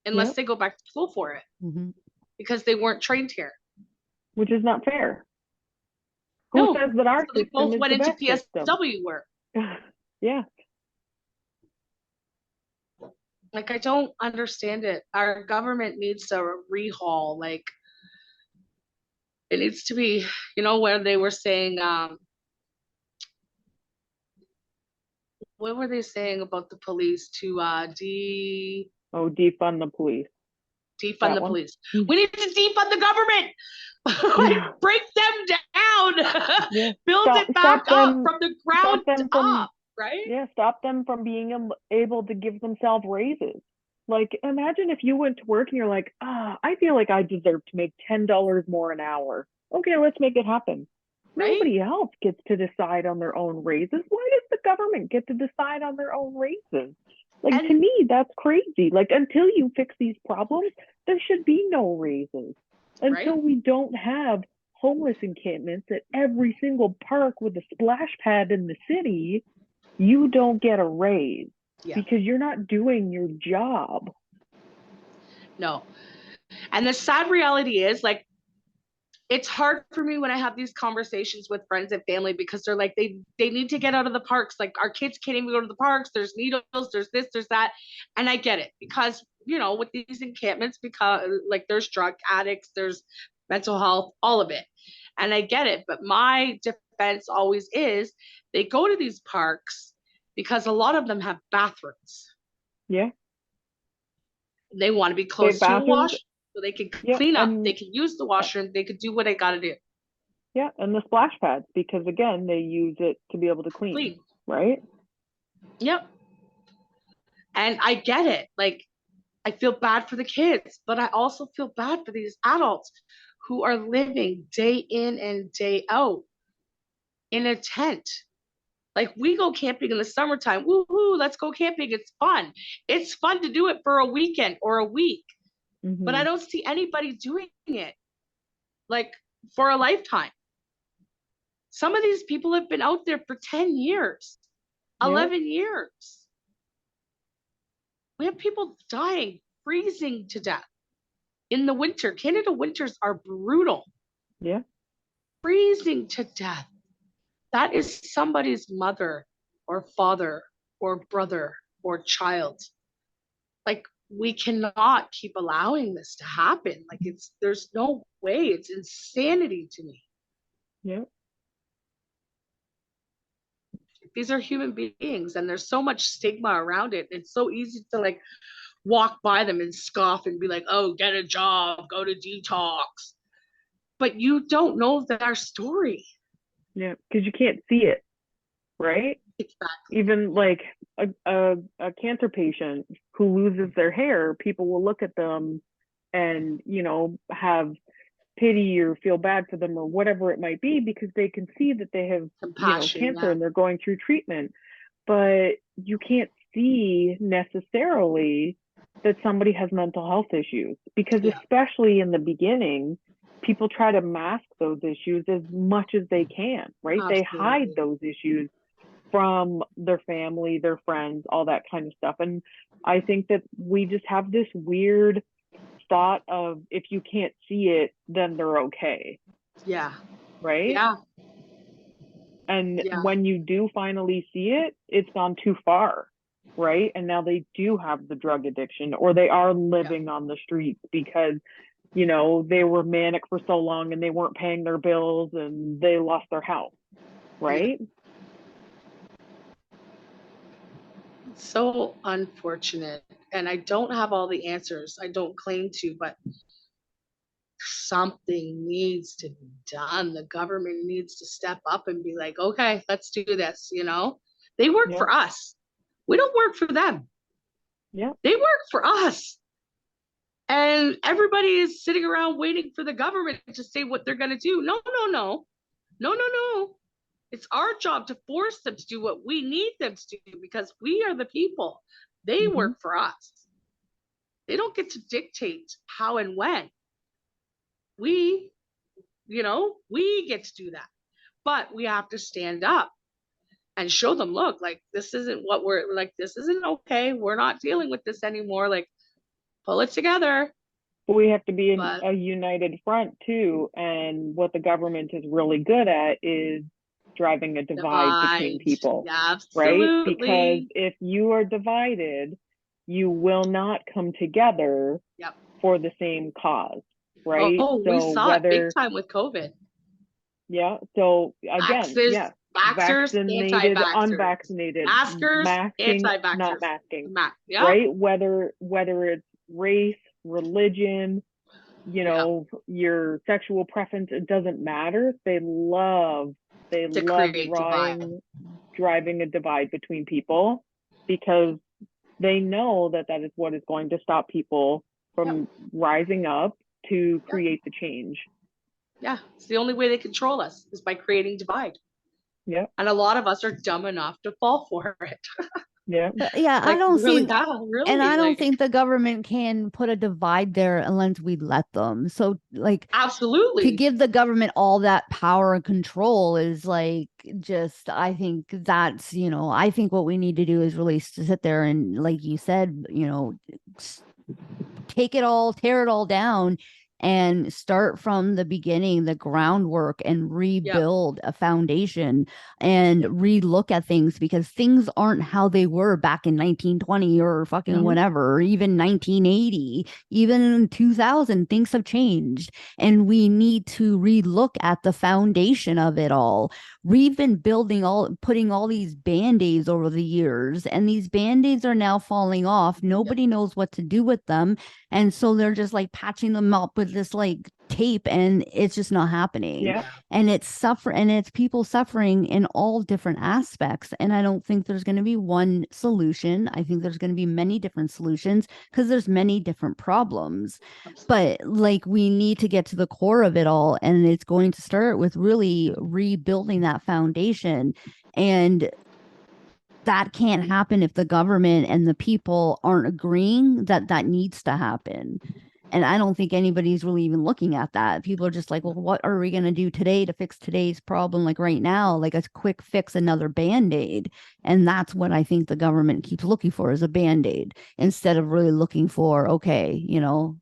unless they go back to school for it because they weren't trained here. Which is not fair. Who says that our system both is went the into best PSW system? work. Yeah. Like I don't understand it. Our government needs to rehaul. Like it needs to be, you know, where they were saying, what were they saying about the police to defund the police. Defund the police. We need to defund the government. Like break them down. Build it back up from the ground up, right? Yeah, stop them from being able to give themselves raises. Like imagine if you went to work and you're like, I feel like I deserve to make $10 more an hour. Okay, let's make it happen. Right? Nobody else gets to decide on their own raises. Why does the government get to decide on their own raises? Like to me, that's crazy. Like until you fix these problems, there should be no raises. Until we don't have homeless encampments at every single park with a splash pad in the city, you don't get a raise because you're not doing your job. No. And the sad reality is like, it's hard for me when I have these conversations with friends and family because they're like, they need to get out of the parks. Like our kids can't even go to the parks. There's needles, there's this, there's that. And I get it because, you know, with these encampments, because like there's drug addicts, there's mental health, all of it. And I get it. But my defense always is they go to these parks because a lot of them have bathrooms. Yeah. They want to be They close have to a bathrooms. wash so they can Yeah, clean up. and They can use the washer and they can do what they got to do. yeah, and the splash pads, because again, they use it to be able to clean, Clean. right? Yep. And I get it. Like, I feel bad for the kids, but I also feel bad for these adults who are living day in and day out in a tent. Like, we go camping in the summertime. Woohoo, let's go camping. It's fun. It's fun to do it for a weekend or a week, but I Mhm. don't see anybody doing it like for a lifetime. Some of these people have been out there for 10 years, Yep. 11 years. We have people dying, freezing to death in the winter. Canada winters are brutal, Yeah. freezing to death. That is somebody's mother or father or brother or child. Like, we cannot keep allowing this to happen. Like, there's no way. It's insanity to me. Yep. These are human beings and there's so much stigma around it. It's so easy to like walk by them and scoff and be like, oh, get a job, go to detox. But you don't know their story. Yeah, because you can't see it, right? Exactly. Even like a cancer patient who loses their hair, people will look at them and, you know, have pity or feel bad for them or whatever it might be, because they can see that they have, you know, Compassion, cancer yeah. and they're going through treatment. But you can't see necessarily that somebody has mental health issues, because Yeah. especially in the beginning, people try to mask those issues as much as they can, right? They hide Absolutely. those issues from their family, their friends, all that kind of stuff. And I think that we just have this weird thought of, if you can't see it, then they're okay, Yeah. right? Yeah. And Yeah. when you do finally see it, it's gone too far, right? And now they do have the drug addiction, or they are living on the streets because, you know, they were manic for so long and they weren't paying their bills and they lost their house, right? So unfortunate. And I don't have all the answers. I don't claim to, but something needs to be done. The government needs to step up and be like, okay, let's do this. You know, they work Yeah. for us. We don't work for them. Yeah. They work for us. And everybody is sitting around waiting for the government to say what they're going to do. No, no, no. No, no, no. It's our job to force them to do what we need them to do, because we are the people. They work for us. They don't get to dictate how and when. We, you know, we get to do that. But we have to stand up and show them, look, like, this isn't what we're like, this isn't okay. We're not dealing with this anymore. Like, pull it together. We have to be But a united front too. And what the government is really good at is driving a divide between people, right? Because absolutely. if you are divided, you will not come together Yep. for the same cause, right? Oh, we So saw it big whether, time with COVID. yeah, so again, Vaxxers, yeah, vaxxers, vaccinated, anti-vaxxers, unvaccinated, maskers, masking, not anti-vaxxers. masking, Yeah. right? Whether it's race, religion, you know, your sexual preference, it doesn't matter. They love create divide. driving a divide between people, because they know that is what is going to stop people from rising up to create the change. Yeah, it's the only way they control us is by creating divide. Yeah. And a lot of us are dumb enough to fall for it. Yeah. Yeah, Like, I don't really, see, yeah, really, and I don't like, think the government can put a divide there unless we let them. So, like, to absolutely. give the government all that power and control is like, just, I think that's, you know, I think what we need to do is really sit there and, like you said, you know, take it all, tear it all down, and start from the beginning, the groundwork, and rebuild a foundation and relook at things, because things aren't how they were back in 1920 or fucking whatever, or even 1980, even in 2000. Things have changed, and we need to relook at the foundation of it all. We've been putting all these band-aids over the years, and these band-aids are now falling off. Nobody knows what to do with them. And so they're just like patching them up with this like tape, and it's just not happening. Yeah. And it's people suffering in all different aspects. And I don't think there's going to be one solution. I think there's going to be many different solutions, because there's many different problems. But like, we need to get to the core of it all. And it's going to start with really rebuilding that foundation. And that can't happen if the government and the people aren't agreeing that that needs to happen. And I don't think anybody's really even looking at that. People are just like, well, what are we going to do today to fix today's problem? Like right now, like a quick fix, another Band-Aid. And that's what I think the government keeps looking for, is a Band-Aid, instead of really looking for, okay, you know,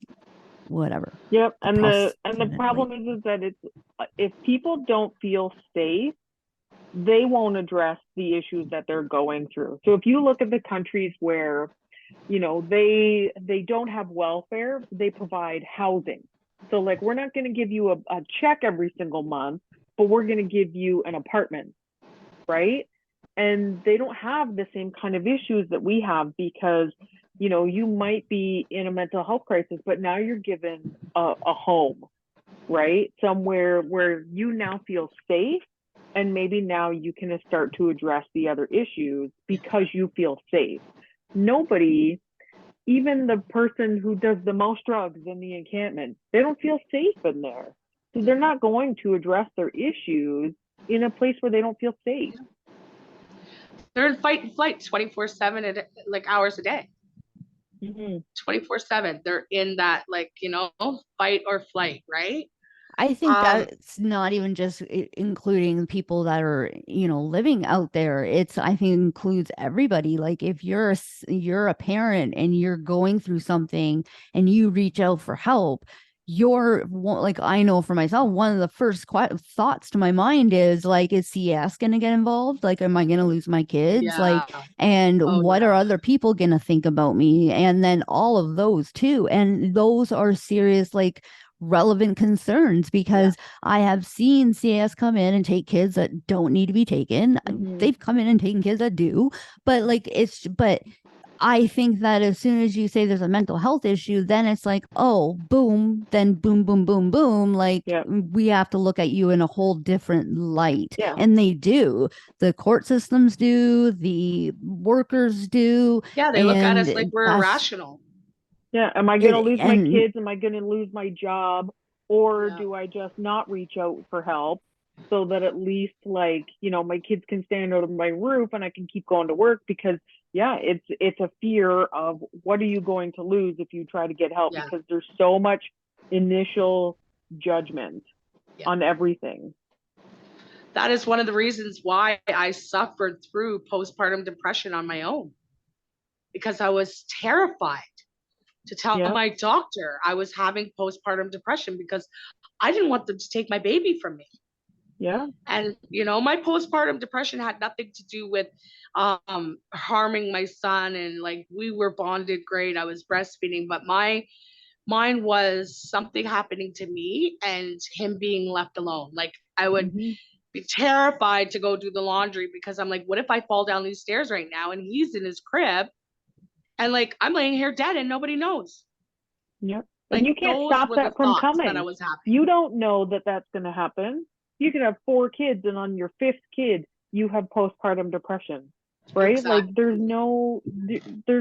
whatever. Yep. And the problem is that it's, if people don't feel safe, they won't address the issues that they're going through. So if you look at the countries where, you know, they don't have welfare, they provide housing. So like, we're not going to give you a check every single month, but we're going to give you an apartment, right? And they don't have the same kind of issues that we have, because, you know, you might be in a mental health crisis, but now you're given a home, right? Somewhere where you now feel safe. And maybe now you can start to address the other issues because you feel safe. Nobody, even the person who does the most drugs in the encampment, they don't feel safe in there. So they're not going to address their issues in a place where they don't feel safe. They're in fight and flight 24/7, like hours a day. 24/7. They're in that, like, you know, fight or flight, right? I think that's not even just including people that are, you know, living out there. I think includes everybody. Like, if you're a parent and you're going through something and you reach out for help, like, I know for myself, one of the first thoughts to my mind is like, is CES going to get involved? Like, am I going to lose my kids? Yeah. Like, and what are other people going to think about me? And then all of those too. And those are serious, like, relevant concerns, because I have seen CAS come in and take kids that don't need to be taken. They've come in and taken kids that do, but like, but I think that as soon as you say there's a mental health issue, then it's like, oh, boom, then boom, boom, boom, boom. Like, we have to look at you in a whole different light. And they do. The court systems do, the workers do. Yeah, they look at us like we're irrational. Yeah, am I going to lose my kids? Am I going to lose my job? Or do I just not reach out for help so that at least, like, you know, my kids can stand under my roof and I can keep going to work? Because, it's a fear of, what are you going to lose if you try to get help? Because there's so much initial judgment on everything. That is one of the reasons why I suffered through postpartum depression on my own, because I was terrified to tell my doctor I was having postpartum depression, because I didn't want them to take my baby from me. Yeah. And, you know, my postpartum depression had nothing to do with harming my son. And like, we were bonded great. I was breastfeeding, but mine was something happening to me and him being left alone. Like, I would be terrified to go do the laundry, because I'm like, what if I fall down these stairs right now and he's in his crib? And like, I'm laying here dead and nobody knows. Yep. Like, and you can't stop that from coming. That I was having. You don't know that that's going to happen. You could have 4 kids, and on your 5th kid, you have postpartum depression, right? Exactly. Like, there's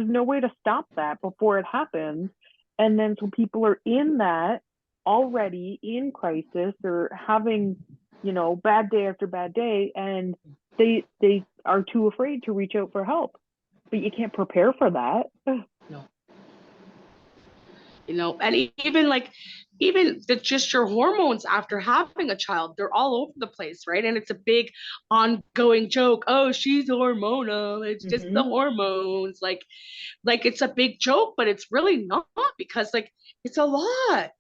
no way to stop that before it happens. And then so people are in that already in crisis, or having, you know, bad day after bad day, and they are too afraid to reach out for help. But you can't prepare for that. No. You know, and even just your hormones after having a child, they're all over the place, right? And it's a big ongoing joke. Oh, she's hormonal. It's just the hormones. Like it's a big joke, but it's really not, because like, it's a lot.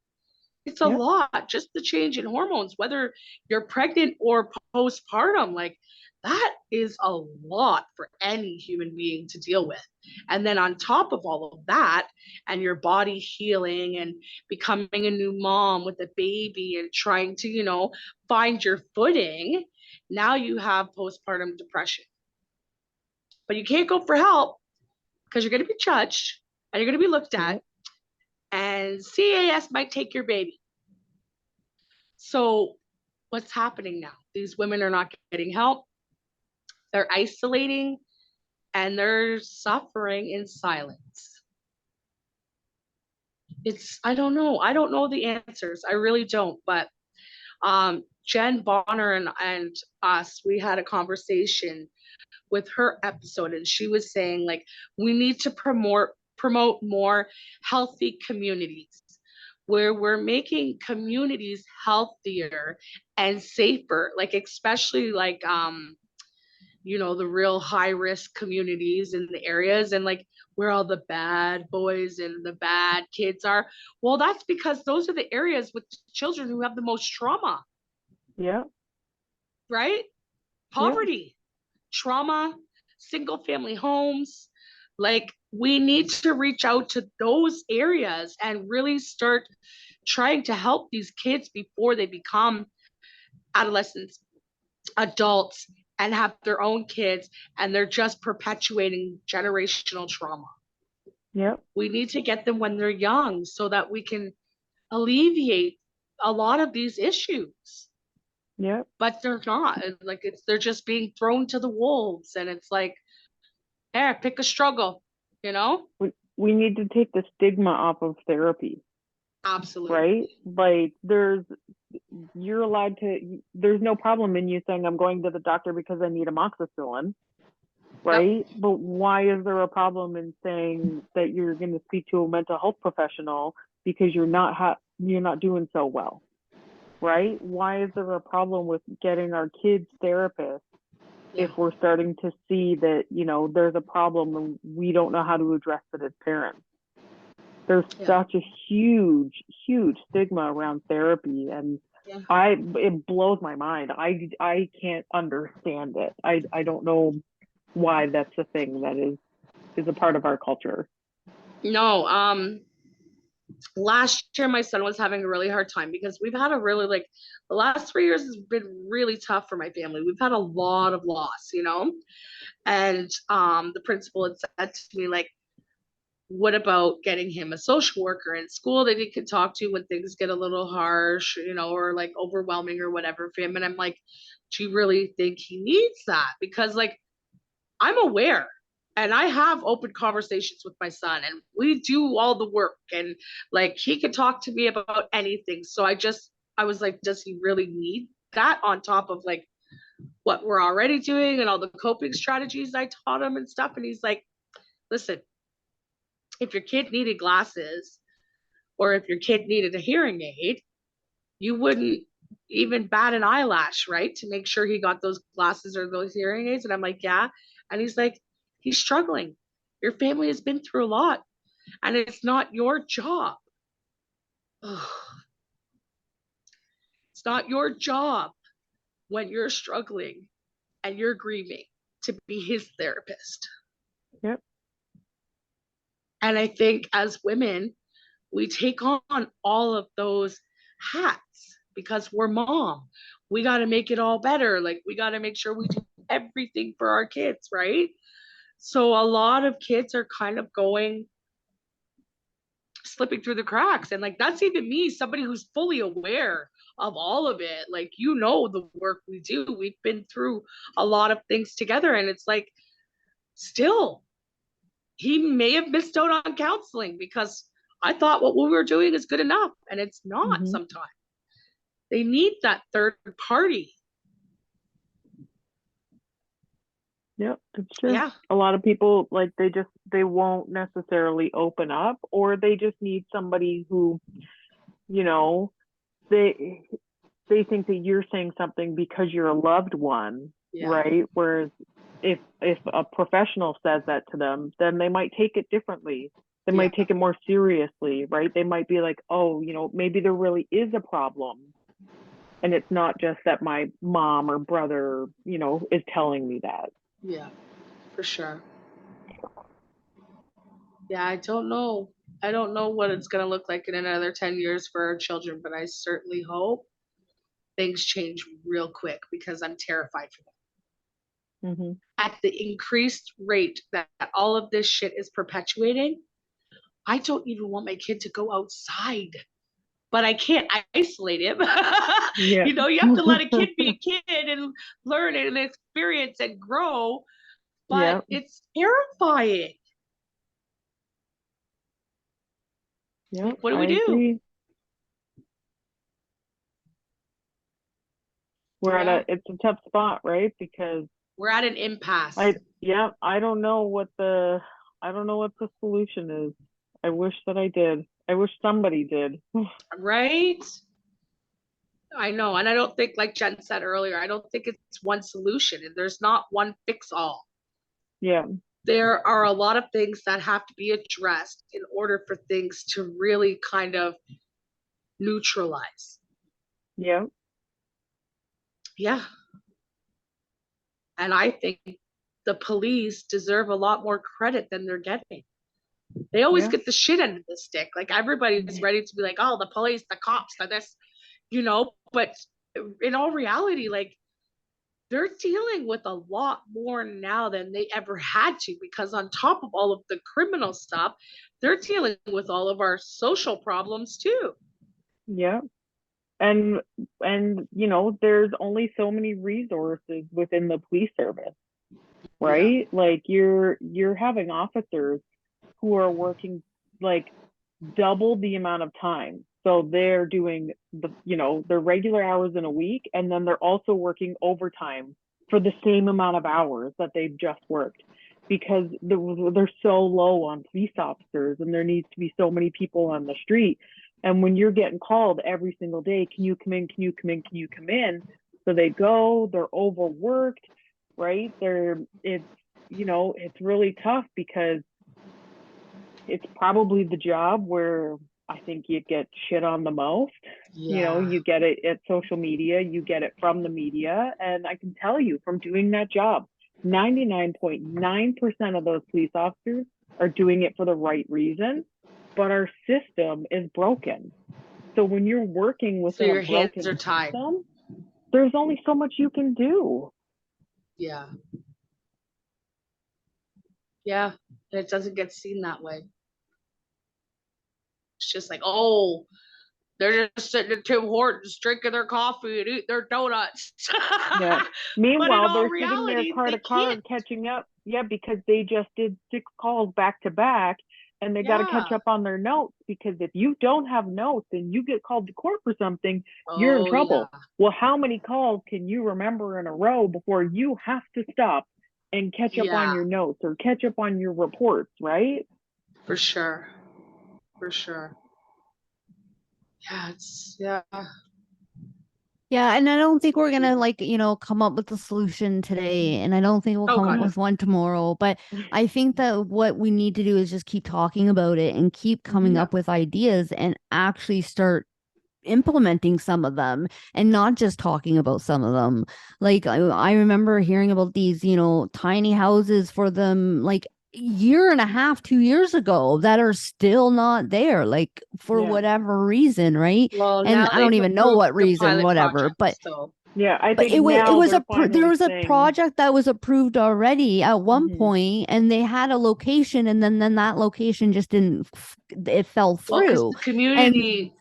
It's a lot, just the change in hormones, whether you're pregnant or postpartum. Like, that is a lot for any human being to deal with. And then on top of all of that, and your body healing and becoming a new mom with a baby and trying to, find your footing, now you have postpartum depression. But you can't go for help because you're going to be judged and you're going to be looked at, and CAS might take your baby. So what's happening now? These women are not getting help. They're isolating and they're suffering in silence. I don't know. I don't know the answers. I really don't. But Jen Bonner and us, we had a conversation with her episode, and she was saying, like, we need to promote more healthy communities where we're making communities healthier and safer, like especially like the real high risk communities in the areas, and like where all the bad boys and the bad kids are. Well, that's because those are the areas with children who have the most trauma. Yeah. Right? Poverty, trauma, single family homes. Like, we need to reach out to those areas and really start trying to help these kids before they become adolescents, adults, and have their own kids, and they're just perpetuating generational trauma. We need to get them when they're young so that we can alleviate a lot of these issues. But they're not. Like, they're just being thrown to the wolves, and it's like, pick a struggle, We need to take the stigma off of therapy. Absolutely. Right? Like, there's no problem in you saying, I'm going to the doctor because I need amoxicillin. Right? But why is there a problem in saying that you're going to speak to a mental health professional because you're not doing so well? Right? Why is there a problem with getting our kids therapists if we're starting to see that, there's a problem and we don't know how to address it as parents? There's such a huge, huge stigma around therapy, and it blows my mind. I can't understand it. I don't know why that's a thing that is a part of our culture. No, last year my son was having a really hard time because we've had the last 3 years has been really tough for my family. We've had a lot of loss, and the principal had said to me, like, what about getting him a social worker in school that he could talk to when things get a little harsh, or like overwhelming or whatever for him? And I'm like, do you really think he needs that? Because, like, I'm aware and I have open conversations with my son, and we do all the work, and like, he can talk to me about anything. So I was like, does he really need that on top of like what we're already doing and all the coping strategies I taught him and stuff? And he's like, listen, if your kid needed glasses or if your kid needed a hearing aid, you wouldn't even bat an eyelash, right, to make sure he got those glasses or those hearing aids. And I'm like, yeah. And he's like, he's struggling. Your family has been through a lot, and it's not your job. It's not your job when you're struggling and you're grieving to be his therapist. And I think as women, we take on all of those hats because we're mom. We got to make it all better. Like, we got to make sure we do everything for our kids, right? So a lot of kids are kind of slipping through the cracks. And like, that's even me, somebody who's fully aware of all of it. Like, the work we do, we've been through a lot of things together. And it's like, still, he may have missed out on counseling because I thought what we were doing is good enough, and it's not. Sometimes they need that third party. It's true. A lot of people, like, they won't necessarily open up, or they just need somebody who, they think that you're saying something because you're a loved one, right? Whereas if a professional says that to them, then they might take it differently. They might take it more seriously, right? They might be like, oh, you know, maybe there really is a problem. And it's not just that my mom or brother, you know, is telling me that. Yeah, for sure. Yeah, I don't know. I don't know what it's going to look like in another 10 years for our children, but I certainly hope things change real quick because I'm terrified for them. Mm-hmm. At the increased rate that all of this shit is perpetuating, I don't even want my kid to go outside, but I can't isolate him. Yeah. You know, you have to let a kid be a kid and learn and experience and grow, but it's terrifying. Yeah. What do we I do? agree. It's a tough spot, right? Because we're at an impasse. I don't know what the solution is. I wish that I did. I wish somebody did. Right? I know. And I don't think, like Jen said earlier, I don't think it's one solution and there's not one fix all. Yeah. There are a lot of things that have to be addressed in order for things to really kind of neutralize. Yeah. Yeah. And I think the police deserve a lot more credit than they're getting. They always get the shit end of the stick. Like everybody's ready to be like, oh, the police, the cops, this, you know, but in all reality, like they're dealing with a lot more now than they ever had to, because on top of all of the criminal stuff, they're dealing with all of our social problems too. Yeah. And you know, there's only so many resources within the police service, right? Yeah. Like you're having officers who are working like double the amount of time. So they're doing their regular hours in a week, and then they're also working overtime for the same amount of hours that they've just worked, because they're so low on police officers and there needs to be so many people on the street. And when you're getting called every single day, can you come in? Can you come in? Can you come in? So they go, they're overworked, right? It's really tough, because it's probably the job where I think you get shit on the most. Yeah. You know, you get it at social media, you get it from the media. And I can tell you from doing that job, 99.9% of those police officers are doing it for the right reason, but our system is broken. So when you're working within a broken system, there's only so much you can do. Yeah. Yeah. And it doesn't get seen that way. It's just like, oh, they're just sitting at Tim Hortons drinking their coffee and eating their donuts. Yeah. Meanwhile, they're sitting there car to car and catching up. Yeah, because they just did 6 calls back to back, and they got to catch up on their notes, because if you don't have notes and you get called to court for something, you're in trouble. Yeah. Well, how many calls can you remember in a row before you have to stop and catch up on your notes or catch up on your reports, right? For sure. For sure. Yeah, Yeah, and I don't think we're gonna come up with a solution today, and I don't think we'll come up with one tomorrow. But I think that what we need to do is just keep talking about it and keep coming up with ideas and actually start implementing some of them, and not just talking about some of them. Like I remember hearing about these, tiny houses for them, like year and a half, 2 years ago, that are still not there, like for whatever reason, right? Well, and I don't even know what reason, whatever, but yeah, I think there was a saying... project that was approved already at one point, and they had a location, and then that location just it fell through. The community.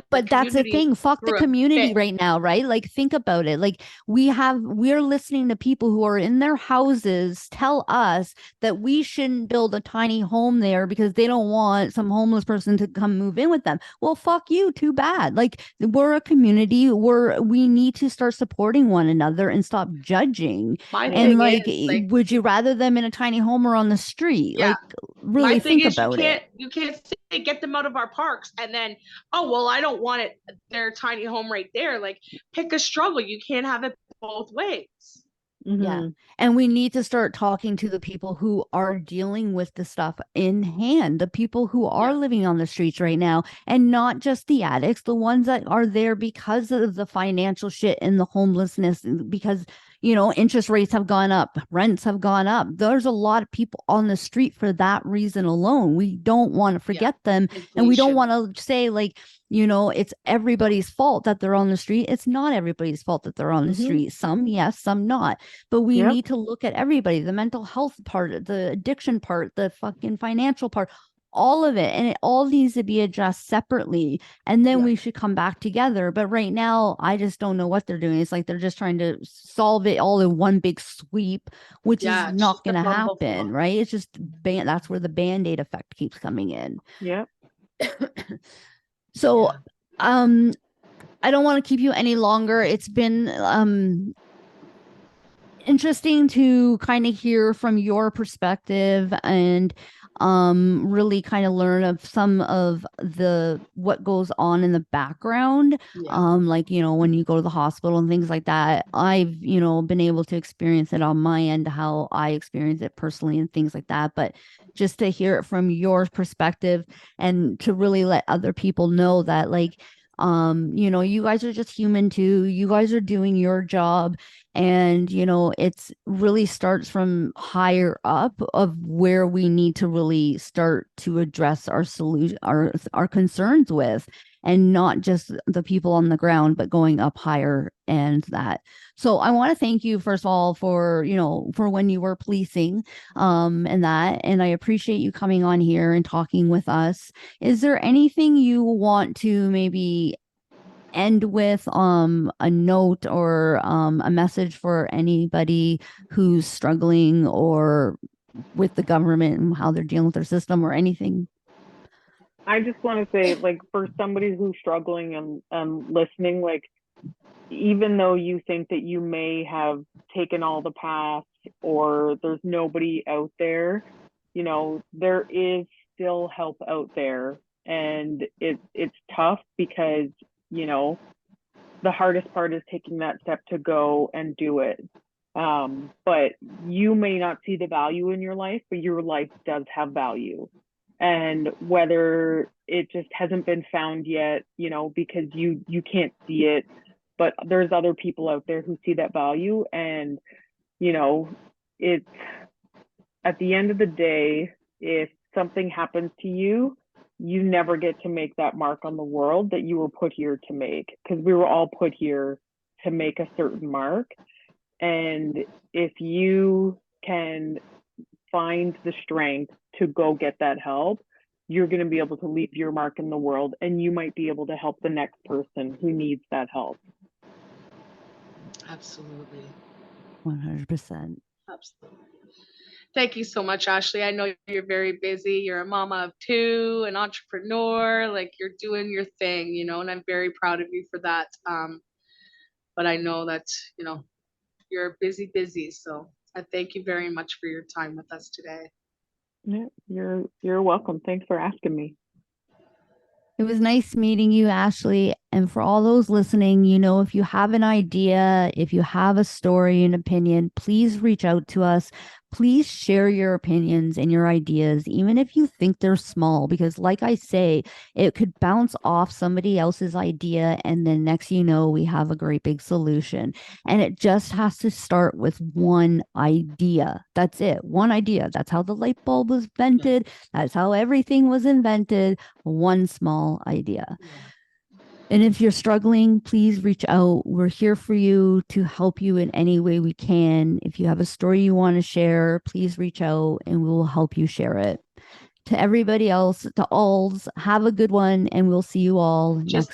But that's the thing. Fuck the community right now, right? Like, think about it. Like, we're listening to people who are in their houses tell us that we shouldn't build a tiny home there because they don't want some homeless person to come move in with them. Well, fuck you. Too bad. Like, we're a community where we need to start supporting one another and stop judging. Would you rather them in a tiny home or on the street? Yeah. Like, really think about it. You can't say, get them out of our parks and then, oh, well, I don't want their tiny home right there. Like, pick a struggle. You can't have it both ways. Yeah. Mhm. And we need to start talking to the people who are dealing with the stuff in hand, the people who are Yeah. living on the streets right now, and not just the addicts, the ones that are there because of the financial shit and the homelessness, because, you know, interest rates have gone up, rents have gone up. There's a lot of people on the street for that reason alone. We don't want to forget them. And we don't Inflation. want to say, like, you know, it's everybody's fault that they're on the street. It's not everybody's fault that they're on the Mhm. street. Some, yes, some not. But we Yep. need to look at everybody, the mental health part, the addiction part, the fucking financial part, all of it. And it all needs to be addressed separately. And then Yeah. we should come back together. But right now, I just don't know what they're doing. It's like they're just trying to solve it all in one big sweep, which Yeah, is it's not just a going to bumble happen, fuck. right? It's just that's where the band-aid effect keeps coming in. Yep. So, Yeah. I don't want to keep you any longer. It's been interesting to kind of hear from your perspective and really kind of learn of some of the what goes on in the background, Yeah. like, you know, when you go to the hospital and things like that. I've, you know, been able to experience it on my end, how I experience it personally and things like that. But just to hear it from your perspective and to really let other people know that, like, you know, you guys are just human too. You guys are doing your job, and, you know, it's really starts from higher up of where we need to really start to address our solution, our concerns with, and not just the people on the ground, but going up higher. And that, so I want to thank you first of all for, you know, for when you were policing, and that, and I appreciate you coming on here and talking with us. Is there anything you want to maybe end with, a note or a message for anybody who's struggling or with the government and how they're dealing with their system or anything? I just want to say, like, for somebody who's struggling and listening, like, even though you think that you may have taken all the paths or there's nobody out there, you know, there is still help out there. And it's tough because, you know, the hardest part is taking that step to go and do it. But you may not see the value in your life, but your life does have value. And whether it just hasn't been found yet, you know, because you can't see it, but there's other people out there who see that value. And, you know, it's at the end of the day, if something happens to you, you never get to make that mark on the world that you were put here to make, because we were all put here to make a certain mark. And if you can find the strength to go get that help, you're going to be able to leave your mark in the world, and you might be able to help the next person who needs that help. Absolutely. 100%. Absolutely. Thank you so much, Ashley. I know you're very busy. You're a mama of two, an entrepreneur, like you're doing your thing, you know, and I'm very proud of you for that. But I know that, you know, you're busy. So I thank you very much for your time with us today. Yeah, you're welcome. Thanks for asking me. It was nice meeting you, Ashley. And for all those listening, you know, if you have an idea, if you have a story, an opinion, please reach out to us. Please share your opinions and your ideas, even if you think they're small, because like I say, it could bounce off somebody else's idea. And then next, you know, we have a great big solution. And it just has to start with one idea. That's it. One idea. That's how the light bulb was invented. That's how everything was invented. One small idea. And if you're struggling, please reach out. We're here for you to help you in any way we can. If you have a story you want to share, please reach out and we will help you share it. To everybody else, to alls, have a good one, and we'll see you all next